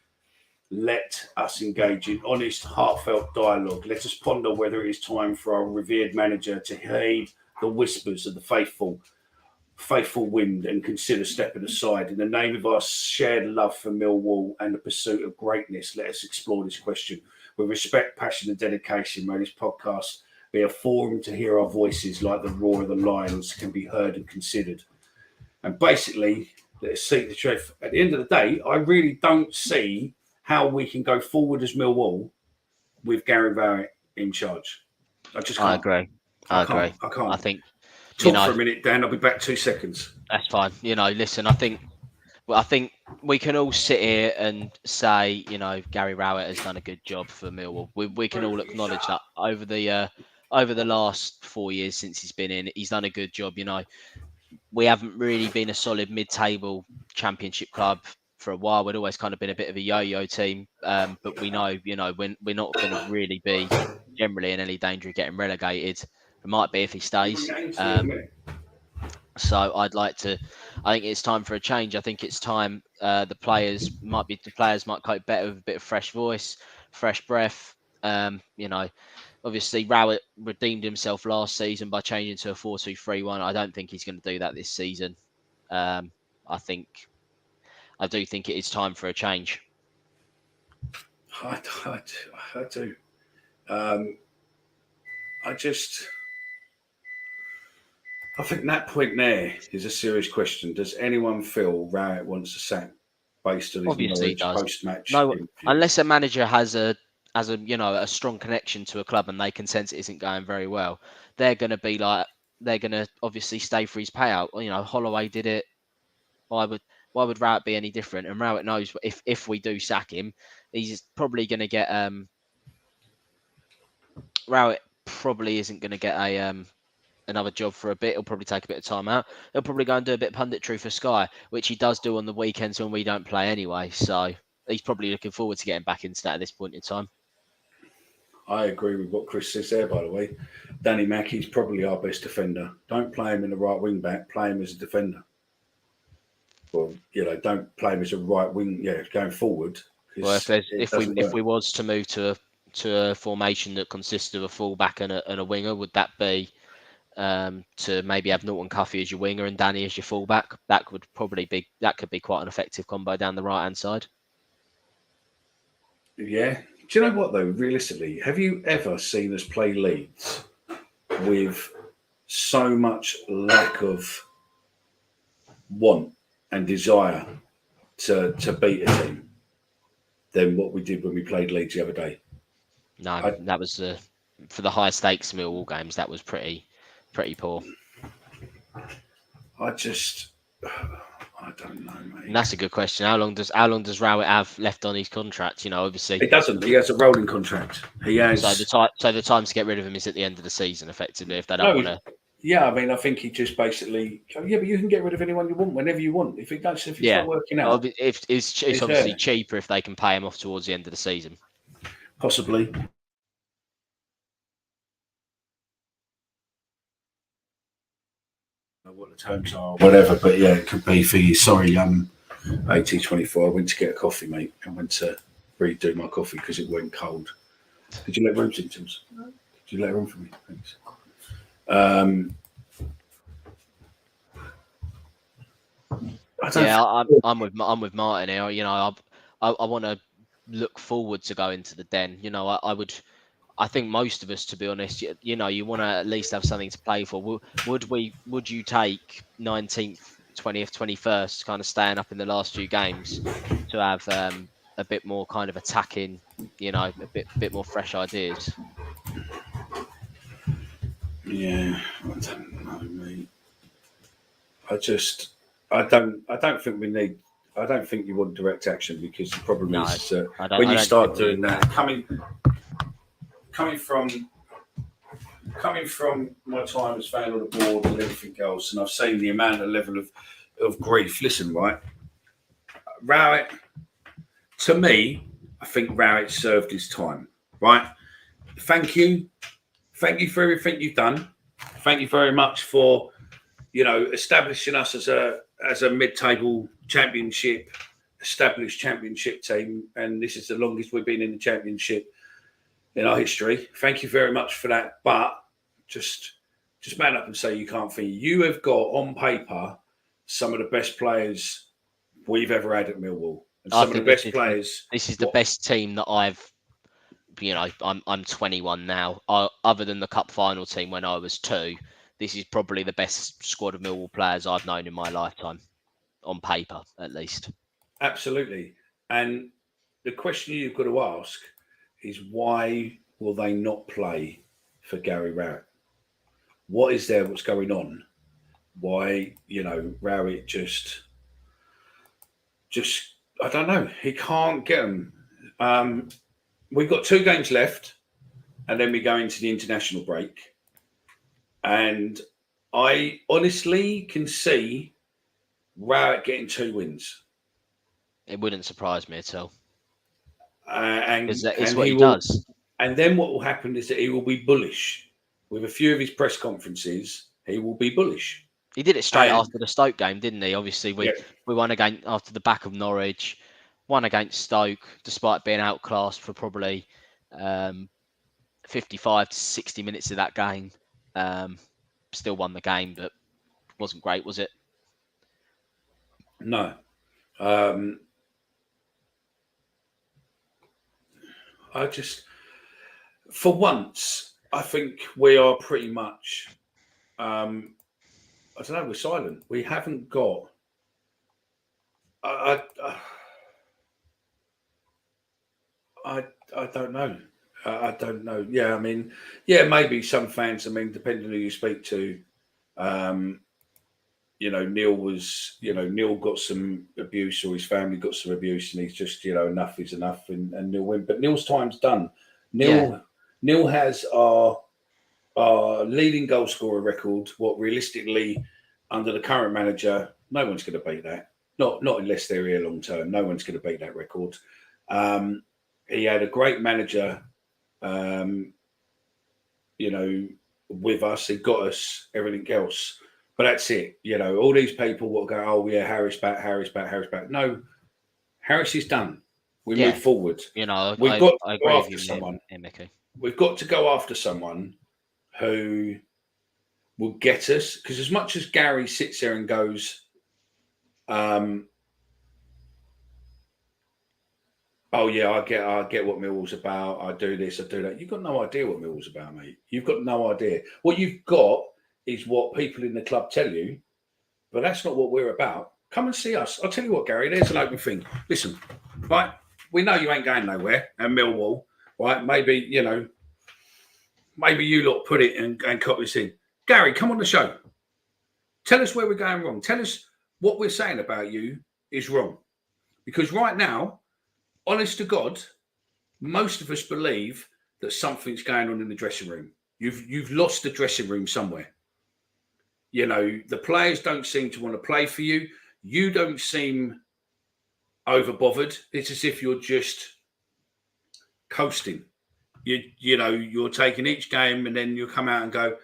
[SPEAKER 1] let us engage in honest, heartfelt dialogue. Let us ponder whether it is time for our revered manager to heed the whispers of the faithful wind and consider stepping aside. In the name of our shared love for Millwall and the pursuit of greatness, let us explore this question. With respect, passion, and dedication, may this podcast be a forum to hear our voices like the roar of the lions can be heard and considered. And basically, let's seek the truth. At the end of the day, I really don't see how we can go forward as Millwall with Gary Rowett in charge. I just can't.
[SPEAKER 2] I agree. I can't. I think.
[SPEAKER 1] Talk for a minute, Dan. I'll be back 2 seconds.
[SPEAKER 2] That's fine. Listen, I think we can all sit here and say, Gary Rowett has done a good job for Millwall. We can all acknowledge that over the last 4 years since he's been in, he's done a good job. We haven't really been a solid mid-table championship club for a while. We'd always kind of been a bit of a yo-yo team, but we know, we're not going to really be generally in any danger of getting relegated. It might be if he stays. So I think it's time for a change. I think it's time the players might cope better with a bit of fresh voice, fresh breath. Obviously Rowett redeemed himself last season by changing to a 4-2-3-1. I don't think he's going to do that this season. I do think it is time for a change.
[SPEAKER 1] I do. I think that point there is a serious question. Does anyone feel Rowett wants to sack based on his knowledge post-match?
[SPEAKER 2] No, unless a manager has a strong connection to a club and they can sense it isn't going very well, they're going to obviously stay for his payout. Holloway did it. Why would Rowett be any different? And Rowett knows if we do sack him, he's probably going to get Rowett probably isn't going to get another job for a bit. He'll probably take a bit of time out. He'll probably go and do a bit of punditry for Sky, which he does do on the weekends when we don't play anyway. So he's probably looking forward to getting back into that at this point in time.
[SPEAKER 1] I agree with what Chris says there, by the way. Danny Mackey's probably our best defender. Don't play him in the right wing back. Play him as a defender. Well, don't play him as a right wing. Going forward.
[SPEAKER 2] Well, if we was to move to a formation that consists of a full back and a winger, would that be to maybe have Norton Cuffy as your winger and Danny as your fullback. That could be quite an effective combo down the right hand side.
[SPEAKER 1] Yeah. Do you know what though? Realistically, have you ever seen us play Leeds with so much lack of want and desire to beat a team than what we did when we played Leeds the other day?
[SPEAKER 2] No, that was for the high stakes Millwall games. That was pretty poor.
[SPEAKER 1] I don't know, mate.
[SPEAKER 2] And that's a good question. How long does Rowett have left on his contract? Obviously
[SPEAKER 1] he doesn't. He has a rolling contract. He has.
[SPEAKER 2] So the time to get rid of him is at the end of the season, effectively. If they don't want to.
[SPEAKER 1] Yeah, I mean, I think he just basically. Yeah, but you can get rid of anyone you want whenever you want. If it's not working out,
[SPEAKER 2] it's obviously cheaper if they can pay him off towards the end of the season.
[SPEAKER 1] Possibly. What the terms are, whatever, but yeah, it could be for you. Sorry, AT24. I went to get a coffee, mate. I went to redo my coffee because it went cold. Did you let room, Symptoms? No. Did you let room for me? Thanks.
[SPEAKER 2] I'm with Martin here. I want to look forward to going to the Den. I think most of us, to be honest, you want to at least have something to play for. Would you take 19th, 20th, 21st, kind of staying up in the last few games to have a bit more kind of attacking, a bit more fresh ideas?
[SPEAKER 1] Yeah, I don't know, mate. I don't think we need. I don't think you want direct action because the problem is when you start doing that, coming from my time as fan of the board and everything else, and I've seen the amount of level of grief. Listen, right, Rowett. To me, I think Rowett served his time. Right. Thank you for everything you've done. Thank you very much for establishing us as a mid-table established championship team, and this is the longest we've been in the championship in our history. Thank you very much for that. But just man up and say you can't think. You have got on paper some of the best players we've ever had at Millwall, and some of the best players.
[SPEAKER 2] This is the best team that I've. I'm 21 now. Other than the cup final team when I was 2, this is probably the best squad of Millwall players I've known in my lifetime, on paper at least.
[SPEAKER 1] Absolutely. And the question you've got to ask is why will they not play for Gary Rowett? What is there? What's going on? Why, Rowett just I don't know. He can't get them. We've got 2 games left, and then we go into the international break. And I honestly can see Rowett getting 2 wins.
[SPEAKER 2] It wouldn't surprise me at all.
[SPEAKER 1] It's
[SPEAKER 2] what he does.
[SPEAKER 1] And then what will happen is that he will be bullish. With a few of his press conferences, he will be bullish.
[SPEAKER 2] He did it straight after the Stoke game, didn't he? Obviously, we won again after the back of Norwich, won against Stoke, despite being outclassed for probably 55 to 60 minutes of that game. Still won the game, but wasn't great, was it?
[SPEAKER 1] No. For once, I think we are pretty much, I don't know, we're silent. We haven't got, I don't know. I don't know. Yeah, I mean, maybe some fans, depending on who you speak to, Neil got some abuse or his family got some abuse and he's just, enough is enough and Neil win. But Neil's time's done. Neil has our leading goal scorer record, what realistically under the current manager, no one's going to beat that. Not unless they're here long term. No one's going to beat that record. He had a great manager, with us. He got us everything else. But that's it. All these people will go, oh, yeah, Harris back. No, Harris is done. We move forward.
[SPEAKER 2] We've got to go after
[SPEAKER 1] someone. We've got to go after someone who will get us. Because as much as Gary sits there and goes, oh yeah, I get what Millwall's about. I do this, I do that. You've got no idea what Millwall's about, mate. You've got no idea. What you've got is what people in the club tell you, but that's not what we're about. Come and see us. I'll tell you what, Gary, there's an open thing. Listen, right? We know you ain't going nowhere, and Millwall, right? Maybe, you know, maybe you lot put it and copy this in. Gary, come on the show. Tell us where we're going wrong. Tell us what we're saying about you is wrong. Because right now, honest to God, most of us believe that something's going on in the dressing room. You've lost the dressing room somewhere. You know, the players don't seem to want to play for you. You don't seem over-bothered. It's as if you're just coasting. You know, you're taking each game and then you come out and go,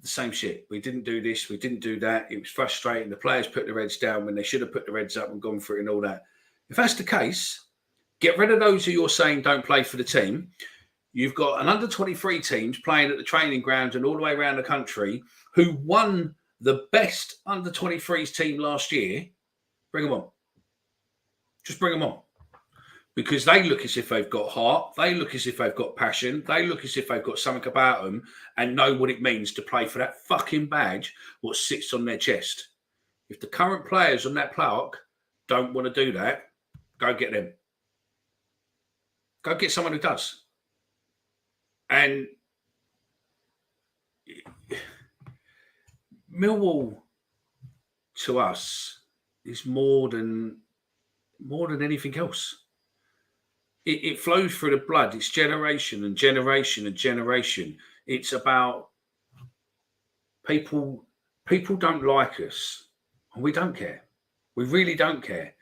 [SPEAKER 1] the same shit. We didn't do this. We didn't do that. It was frustrating. The players put their heads down when they should have put their heads up and gone for it and all that. If that's the case, get rid of those who you're saying don't play for the team. You've got an under-23 teams playing at the training grounds and all the way around the country who won the best under-23s team last year. Bring them on. Just bring them on. Because they look as if they've got heart. They look as if they've got passion. They look as if they've got something about them and know what it means to play for that fucking badge what sits on their chest. If the current players on that plaque don't want to do that, go get them. Go get someone who does. And Millwall, to us, is more than anything else. It flows through the blood. It's generation and generation and generation. It's about people. People don't like us, and we don't care. We really don't care.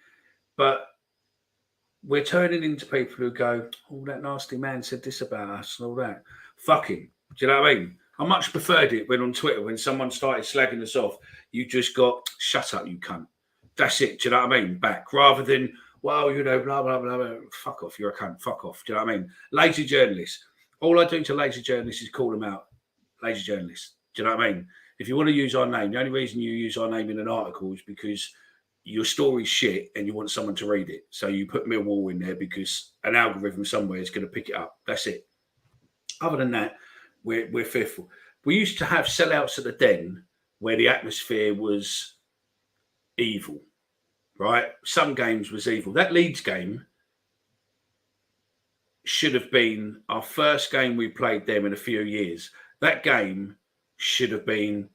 [SPEAKER 1] But we're turning into people who go, oh, that nasty man said this about us and all that. Fuck him. Do you know what I mean? I much preferred it when on Twitter, when someone started slagging us off, you just got, shut up, you cunt. That's it. Do you know what I mean? Back. Rather than, well, you know, blah, blah, blah, blah. Fuck off. You're a cunt. Fuck off. Do you know what I mean? Lazy journalists. All I do to lazy journalists is call them out. Lazy journalists. Do you know what I mean? If you want to use our name, the only reason you use our name in an article is because your story's shit and you want someone to read it. So you put Millwall in there because an algorithm somewhere is going to pick it up. That's it. Other than that, we're fearful. We used to have sellouts at the Den where the atmosphere was evil, right? Some games was evil. That Leeds game should have been our first game we played them in a few years. That game should have been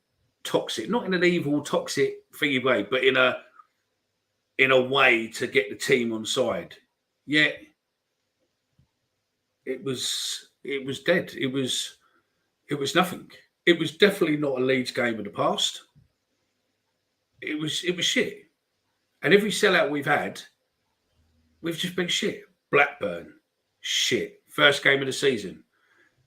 [SPEAKER 1] toxic, not in an evil, toxic thingy way, but in a way to get the team on side. Yet it was dead. It was nothing. It was definitely not a Leeds game of the past. It was shit. And every sellout we've had, we've just been shit. Blackburn, shit. First game of the season,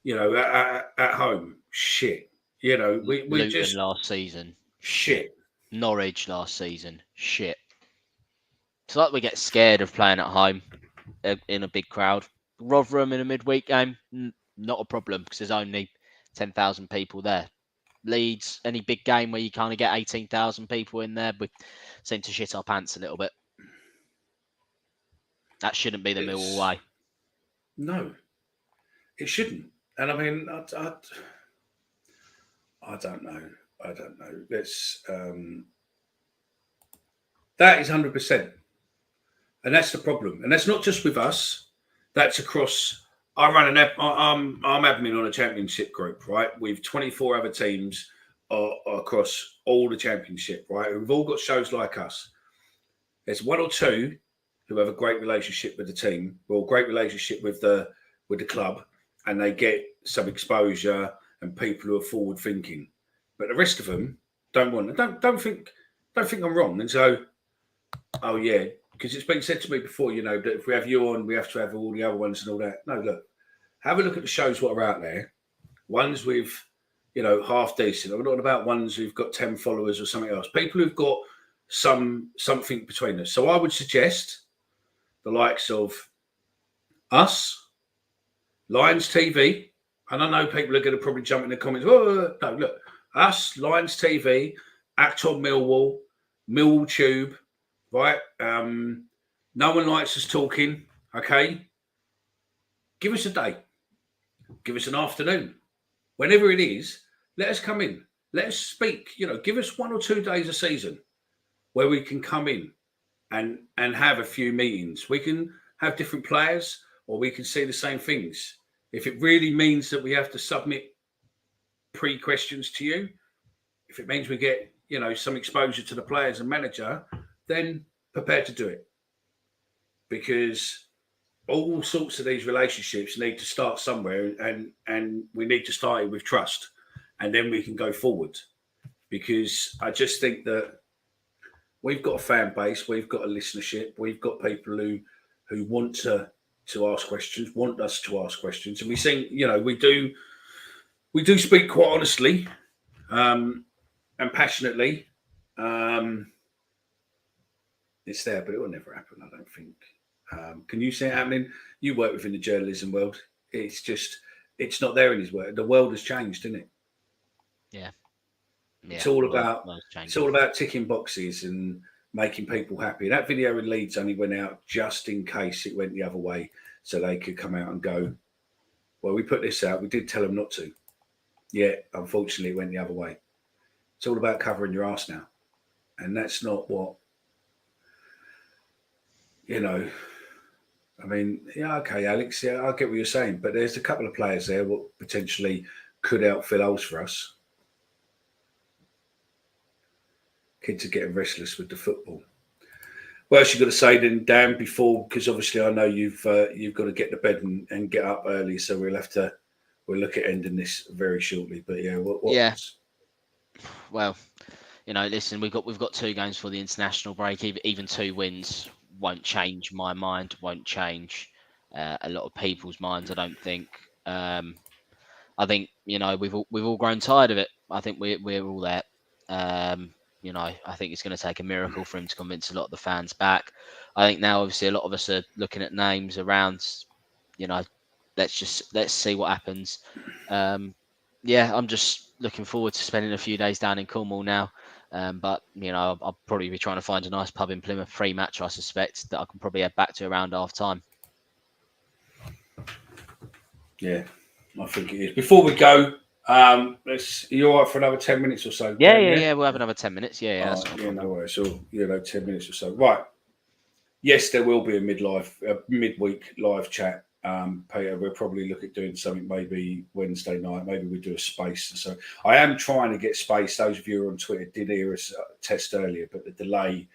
[SPEAKER 1] you know, at home, shit. You know, we
[SPEAKER 2] Luton
[SPEAKER 1] just
[SPEAKER 2] last season,
[SPEAKER 1] shit.
[SPEAKER 2] Norwich last season, shit. It's like we get scared of playing at home in a big crowd. Rotherham in a midweek game, not a problem because there's only 10,000 people there. Leeds, any big game where you kind of get 18,000 people in there, we seem to shit our pants a little bit. That shouldn't be the Millwall way.
[SPEAKER 1] No, it shouldn't. And I mean, I don't know. Let's. That is 100%, and that's the problem. And that's not just with us. That's across. I'm admin on a championship group, right? With 24 other teams across all the championship, right? We've all got shows like us. There's one or two who have a great relationship with the team, or a great relationship with the club, and they get some exposure and people who are forward thinking. But the rest of them don't want. Don't think I'm wrong. And so, oh yeah, because it's been said to me before, you know, that if we have you on, we have to have all the other ones and all that. No, look, have a look at the shows what are out there. Ones with, you know, half decent. I'm not about ones who've got 10 followers or something else. People who've got something between us. So I would suggest the likes of us, Lions TV, and I know people are going to probably jump in the comments. Oh, no, look, us, Lions TV, Act on Millwall, Millwall Tube, right? No one likes us talking, okay? Give us a day. Give us an afternoon. Whenever it is, let us come in. Let us speak. Give us 1 or 2 days a season where we can come in and have a few meetings. We can have different players, or we can see the same things. If it really means that we have to submit pre-questions to you, if it means we get some exposure to the players and manager, then prepare to do it. Because all sorts of these relationships need to start somewhere, and we need to start it with trust, and then we can go forward. Because I just think that we've got a fan base, we've got a listenership, we've got people who want to ask questions, want us to ask questions, and we think we do speak quite honestly and passionately. It's there, but it will never happen, I don't think. Can you see it happening? You work within the journalism world. It's not there in his work. The world has changed, isn't it?
[SPEAKER 2] Yeah.
[SPEAKER 1] It's all about ticking boxes and making people happy. That video in Leeds only went out just in case it went the other way, so they could come out and go, well, we put this out. We did tell them not to. Yeah, unfortunately, it went the other way. It's all about covering your ass now. And that's not what, I mean, yeah, okay, Alex, yeah, I get what you're saying. But there's a couple of players there what potentially could outfill holes for us. Kids are getting restless with the football. What else you got to say then, Dan, before, because obviously I know you've got to get to bed and get up early, so we'll look at ending this very shortly. But yeah,
[SPEAKER 2] yeah. Well, listen, we've got 2 games for the international break. Even 2 wins won't change my mind. Won't change a lot of people's minds, I don't think. I think we've all grown tired of it. I think we're all there. I think it's going to take a miracle for him to convince a lot of the fans back. I think now, obviously, a lot of us are looking at names around. Let's see what happens. Yeah, I'm just looking forward to spending a few days down in Cornwall now. But I'll probably be trying to find a nice pub in Plymouth pre-match. I suspect that I can probably head back to around half time.
[SPEAKER 1] Yeah, I think it is. Before we go, you all right for another 10 minutes or so?
[SPEAKER 2] Yeah. We'll have another 10 minutes. Yeah.
[SPEAKER 1] No worries. So 10 minutes or so. Right. Yes, there will be a midweek live chat. Peter, we'll probably look at doing something maybe Wednesday night. Maybe we do a space. So I am trying to get space. Those of you who are on Twitter did hear us test earlier, but the delay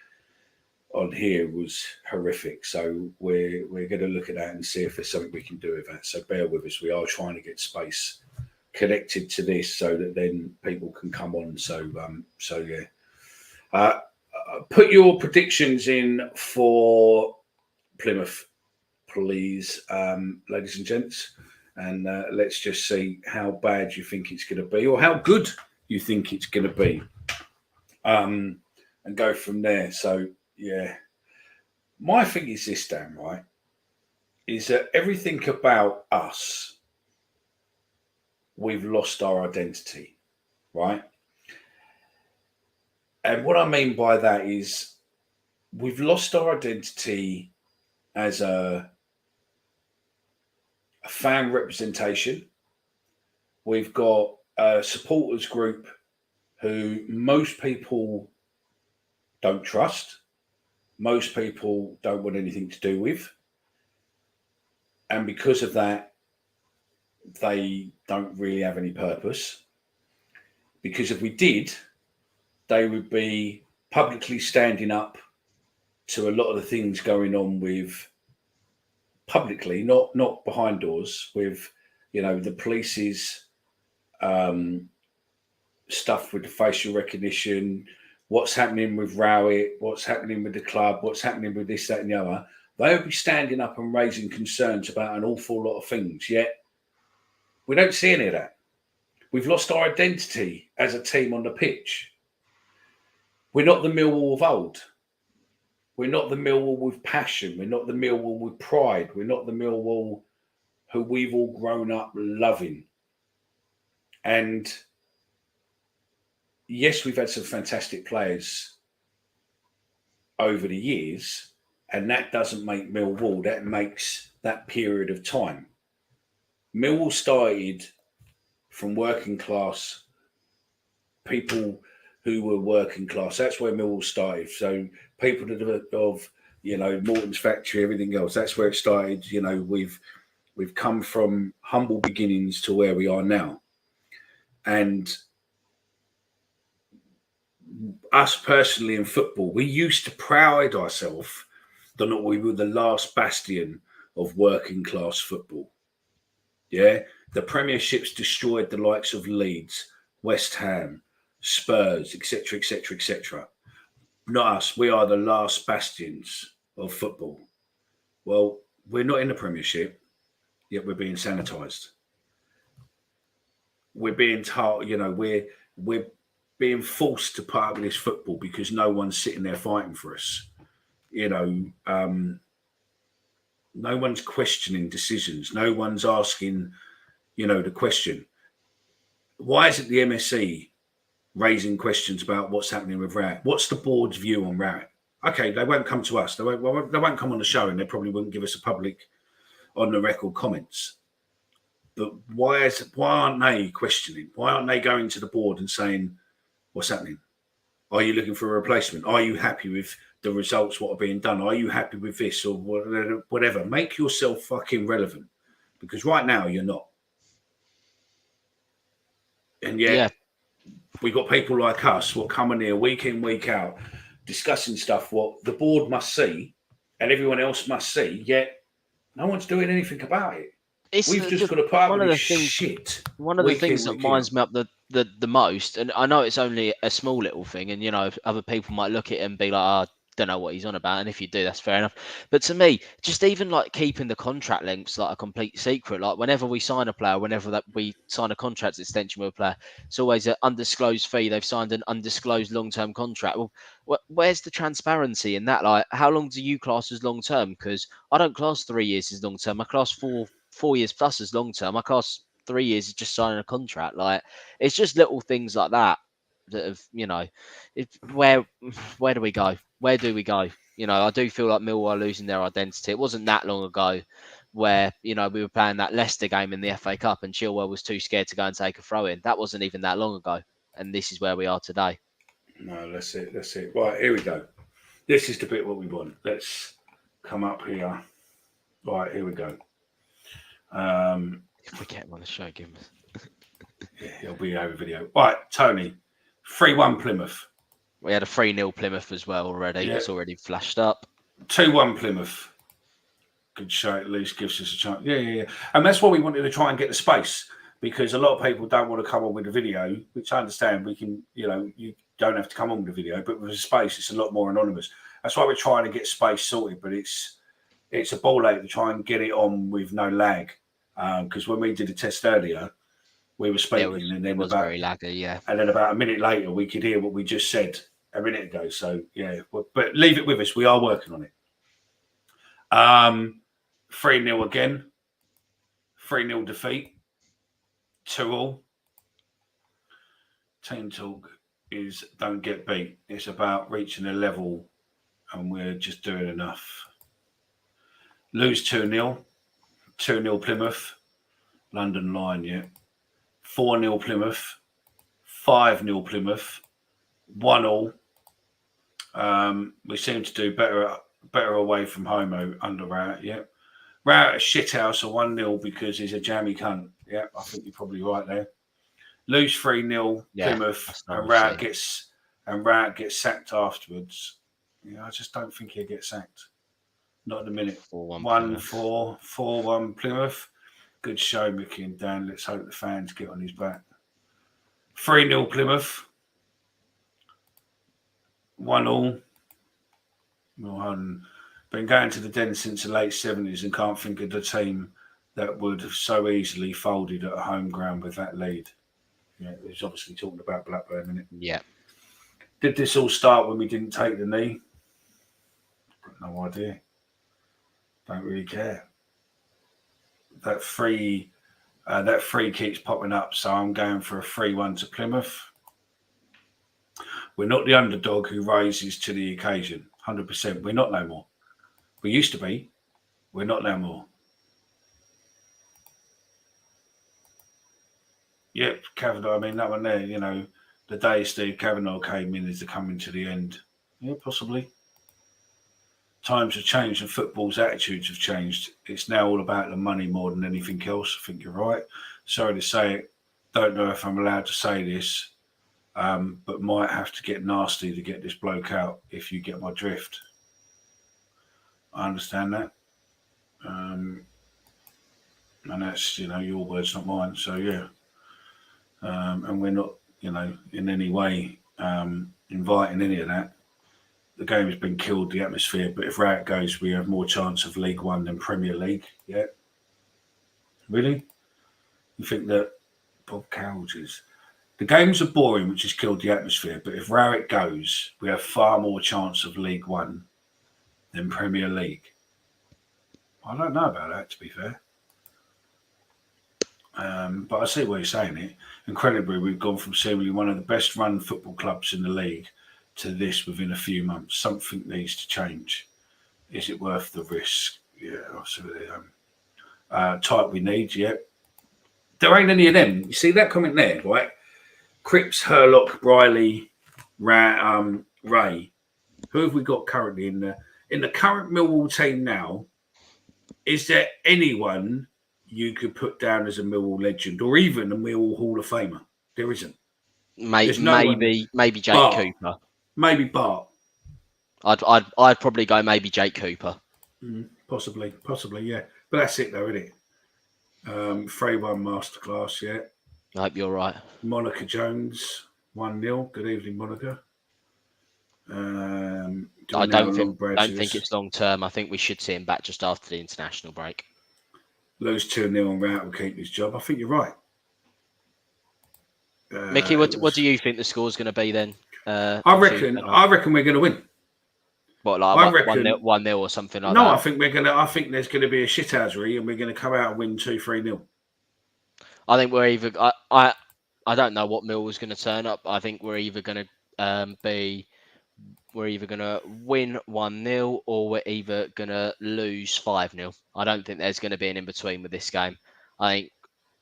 [SPEAKER 1] on here was horrific. So we're going to look at that and see if there's something we can do with that. So bear with us. We are trying to get space connected to this so that then people can come on. So yeah. Put your predictions in for Plymouth, please, ladies and gents. And let's just see how bad you think it's going to be or how good you think it's going to be. And go from there. So, yeah. My thing is this, Dan, right? Is that everything about us, we've lost our identity, right? And what I mean by that is we've lost our identity as a fan representation. We've got a supporters group who most people don't trust. Most people don't want anything to do with. And because of that, they don't really have any purpose. Because if we did, they would be publicly standing up to a lot of the things going on with publicly, not behind doors, with the police's stuff with the facial recognition, what's happening with Rowett, what's happening with the club, what's happening with this, that, and the other. They would be standing up and raising concerns about an awful lot of things. Yet we don't see any of that. We've lost our identity as a team on the pitch. We're not the Millwall of old. We're not the Millwall with passion. We're not the Millwall with pride. We're not the Millwall who we've all grown up loving. And yes, we've had some fantastic players over the years, and that doesn't make Millwall. That makes that period of time. Millwall started from working class people who were working class. That's where Millwall started. So people of Morton's factory, everything else. That's where it started. We've come from humble beginnings to where we are now, and us personally in football, we used to pride ourselves that we were the last bastion of working class football. Yeah, the Premiership's destroyed the likes of Leeds, West Ham, Spurs, etc., etc., etc. Not us. We are the last bastions of football. Well, we're not in the Premiership, yet we're being sanitised. We're being told, we're being forced to put up with this football because no one's sitting there fighting for us. No one's questioning decisions. No one's asking, the question. Why isn't the MSC raising questions about what's happening with Rat? What's the board's view on Rat? Okay, they won't come to us. They won't come on the show, and they probably wouldn't give us a public, on the record comments. But why aren't they questioning? Why aren't they going to the board and saying, what's happening? Are you looking for a replacement? Are you happy with the results, what are being done? Are you happy with this or whatever? Make yourself fucking relevant, because right now you're not. And yet we got people like us who are coming here week in, week out, discussing stuff what the board must see and everyone else must see, yet no one's doing anything about it. We've just got to put up with this shit.
[SPEAKER 2] One of the things that winds me up the most, and I know it's only a small little thing, and other people might look at it and be like, don't know what he's on about, and if you do, that's fair enough. But to me, just even like keeping the contract lengths like a complete secret, like whenever we sign a player, whenever that we sign a contract extension with a player, it's always an undisclosed fee. They've signed an undisclosed long-term contract. Well, where's the transparency in that? Like, how long do you class as long-term? Because I don't class 3 years as long-term. I class 4 years plus as long-term. I class 3 years as just signing a contract. Like, it's just little things like that have, where do we go? Where do we go? I do feel like Millwall are losing their identity. It wasn't that long ago where, we were playing that Leicester game in the FA Cup and Chilwell was too scared to go and take a throw in. That wasn't even that long ago. And this is where we are today.
[SPEAKER 1] No, that's it. Right, here we go. This is the bit what we want. Let's come up here. Right, here we go.
[SPEAKER 2] If we get him on the show, give him.
[SPEAKER 1] Yeah, he'll be over video. Right, Tony, 3-1 Plymouth.
[SPEAKER 2] We had a 3-0 Plymouth as well already. Yeah. It's already flashed up.
[SPEAKER 1] 2-1 Plymouth. Good show, at least gives us a chance. Yeah. And that's why we wanted to try and get the space, because a lot of people don't want to come on with the video, which I understand. We can, you don't have to come on with the video, but with the space, it's a lot more anonymous. That's why we're trying to get space sorted, but it's a ball ache to try and get it on with no lag. Because when we did the test earlier, we were speaking, and then
[SPEAKER 2] it was very laggy, yeah.
[SPEAKER 1] And then about a minute later, we could hear what we just said a minute ago. So yeah, but leave it with us. We are working on it. 3-0 again. 3-0 defeat. 2-2. Team talk is don't get beat. It's about reaching a level, and we're just doing enough. Lose 2-0. 2-0 Plymouth. London line, yeah. 4-0 Plymouth, 5-0 Plymouth, 1-1. We seem to do better away from home under Rout, yeah. Rout a shithouse, a 1-0 because he's a jammy cunt. Yeah, I think you're probably right there. Lose 3-0 Plymouth, and Rout gets sacked afterwards. Yeah, I just don't think he'll get sacked. Not in a minute. 1-4, 4-1 Plymouth. Good show, Mickey and Dan. Let's hope the fans get on his back. 3-0 Plymouth. 1-1. Been going to the den since the late 70s and can't think of the team that would have so easily folded at a home ground with that lead. Yeah, he's obviously talking about Blackburn, isn't it?
[SPEAKER 2] Yeah.
[SPEAKER 1] Did this all start when we didn't take the knee? Got no idea. Don't really care. That free keeps popping up, so I'm going for a 3-1 to Plymouth. We're not the underdog who rises to the occasion. 100%. We're not no more. We used to be. We're not no more. Yep, Kavanaugh. I mean, that one there, you know, the day Steve Kavanaugh came in is the coming to the end. Yeah, possibly. Times have changed and football's attitudes have changed. It's now all about the money more than anything else. I think you're right. Sorry to say it. Don't know if I'm allowed to say this, but might have to get nasty to get this bloke out if you get my drift. I understand that. And that's, you know, your words, not mine. So, yeah. And we're not, you know, in any way inviting any of that. The game has been killed, the atmosphere, but if route goes, we have more chance of League One than Premier League. Yeah. Really? You think that Bob Cowles, the games are boring, which has killed the atmosphere, but if Rowett goes, we have far more chance of League One than Premier League. I don't know about that, to be fair. But I see why you're saying it. Incredibly, we've gone from seemingly one of the best run football clubs in the league to this within a few months. Something needs to change. Is it worth the risk? Yeah, absolutely. Type we need, yeah. There ain't any of them. You see that comment there, right? Cripps, Herlock, Briley, Ray. Who have we got currently in the current Millwall team now? Is there anyone you could put down as a Millwall legend or even a Millwall Hall of Famer? There isn't.
[SPEAKER 2] Maybe Jake Cooper.
[SPEAKER 1] Maybe Bart.
[SPEAKER 2] I'd probably go maybe Jake Cooper.
[SPEAKER 1] Possibly, yeah. But that's it, though, isn't it? 3-1 masterclass, yeah.
[SPEAKER 2] I hope you're right.
[SPEAKER 1] Monica Jones, 1-0. Good evening, Monica.
[SPEAKER 2] I don't think it's long term. I think we should see him back just after the international break.
[SPEAKER 1] Lose 2-0 on route will keep his job. I think you're right.
[SPEAKER 2] Mickey, what do you think the score's going to be then?
[SPEAKER 1] I reckon we're going to win.
[SPEAKER 2] What, like 1-0 or something like that?
[SPEAKER 1] No, I think there's going to be a shithousery and we're going to come out and win 2-3-0.
[SPEAKER 2] I think we're either. I don't know what Millwall's going to turn up. I think we're either going to we're either going to win 1-0 or we're either going to lose 5-0. I don't think there's going to be an in between with this game. I think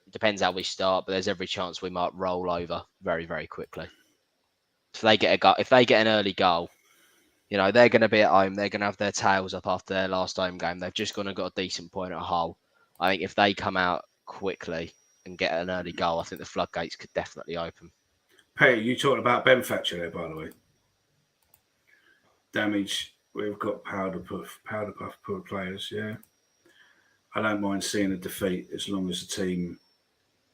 [SPEAKER 2] it depends how we start, but there's every chance we might roll over very, very quickly. If they get an early goal, you know, they're going to be at home. They're going to have their tails up after their last home game. They've just got a decent point at Hull. I think if they come out quickly and get an early goal, I think the floodgates could definitely open.
[SPEAKER 1] Hey, you talking about Ben Thatcher there, by the way? Damage. We've got powder puff players. Yeah, I don't mind seeing a defeat as long as the team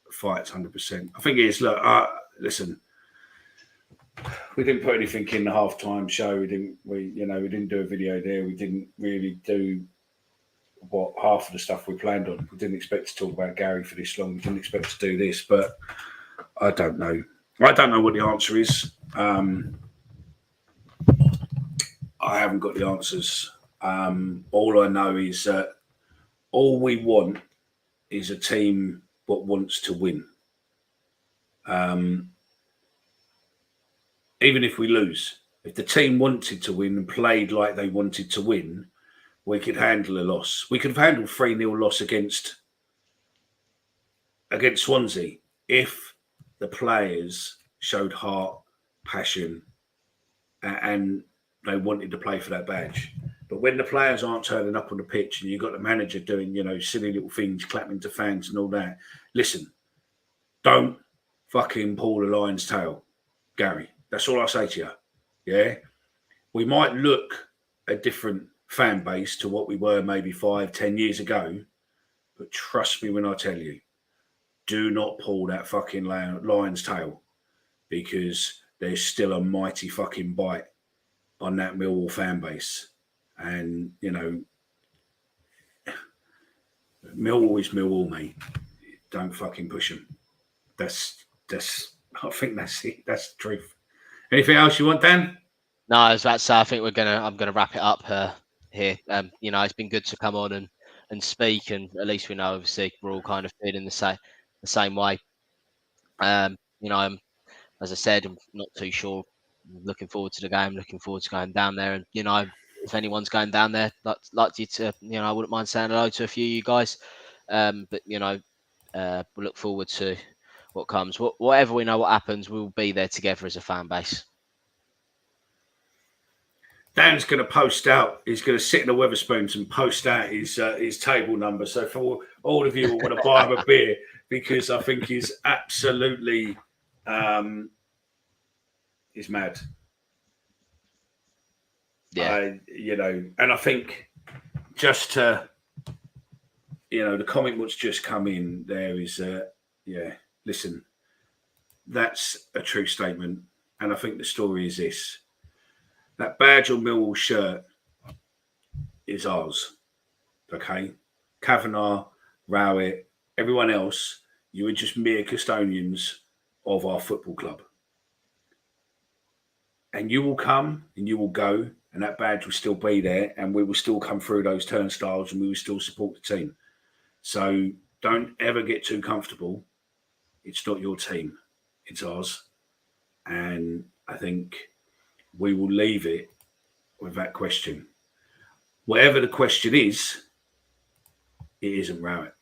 [SPEAKER 1] fights 100%. I think it is. Look, listen. We didn't put anything in the halftime show. We didn't do a video there. We didn't really do what half of the stuff we planned on. We didn't expect to talk about Gary for this long. We didn't expect to do this, but I don't know. I don't know what the answer is. I haven't got the answers. All I know is that all we want is a team that wants to win. Even if we lose, if the team wanted to win and played like they wanted to win, we could handle a loss. We could have handled 3-0 loss against Swansea if the players showed heart, passion, and they wanted to play for that badge. But when the players aren't turning up on the pitch and you've got the manager doing, silly little things, clapping to fans and all that, listen, don't fucking pull the lion's tail, Gary. That's all I say to you. Yeah? We might look a different fan base to what we were maybe 5-10 years ago, but trust me when I tell you, do not pull that fucking lion's tail because there's still a mighty fucking bite on that Millwall fan base. And, Millwall is Millwall, mate. Don't fucking push them. I think that's it. That's the truth. Anything else you want, Dan?
[SPEAKER 2] No, I was about to say, I think I'm gonna wrap it up here. It's been good to come on and speak, and at least we know, obviously, we're all kind of feeling the same way. As I said, I'm not too sure looking forward to the game. Looking forward to going down there, and if anyone's going down there, like you to, I wouldn't mind saying hello to a few of you guys. But we look forward to what comes. Whatever we know what happens, we'll be there together as a fan base.
[SPEAKER 1] Dan's going to post out. He's going to sit in the Wetherspoons and post out his table number. So for all of you who want to buy him a beer, because I think he's absolutely he's mad.
[SPEAKER 2] Yeah,
[SPEAKER 1] and I think just to, the comment what's just come in there is, listen, that's a true statement. And I think the story is this. That badge on Millwall shirt is ours, okay? Kavanagh, Rowett, everyone else, you are just mere custodians of our football club. And you will come and you will go, and that badge will still be there, and we will still come through those turnstiles, and we will still support the team. So don't ever get too comfortable. It's not your team, it's ours. And I think we will leave it with that question. Whatever the question is, it isn't Rowett.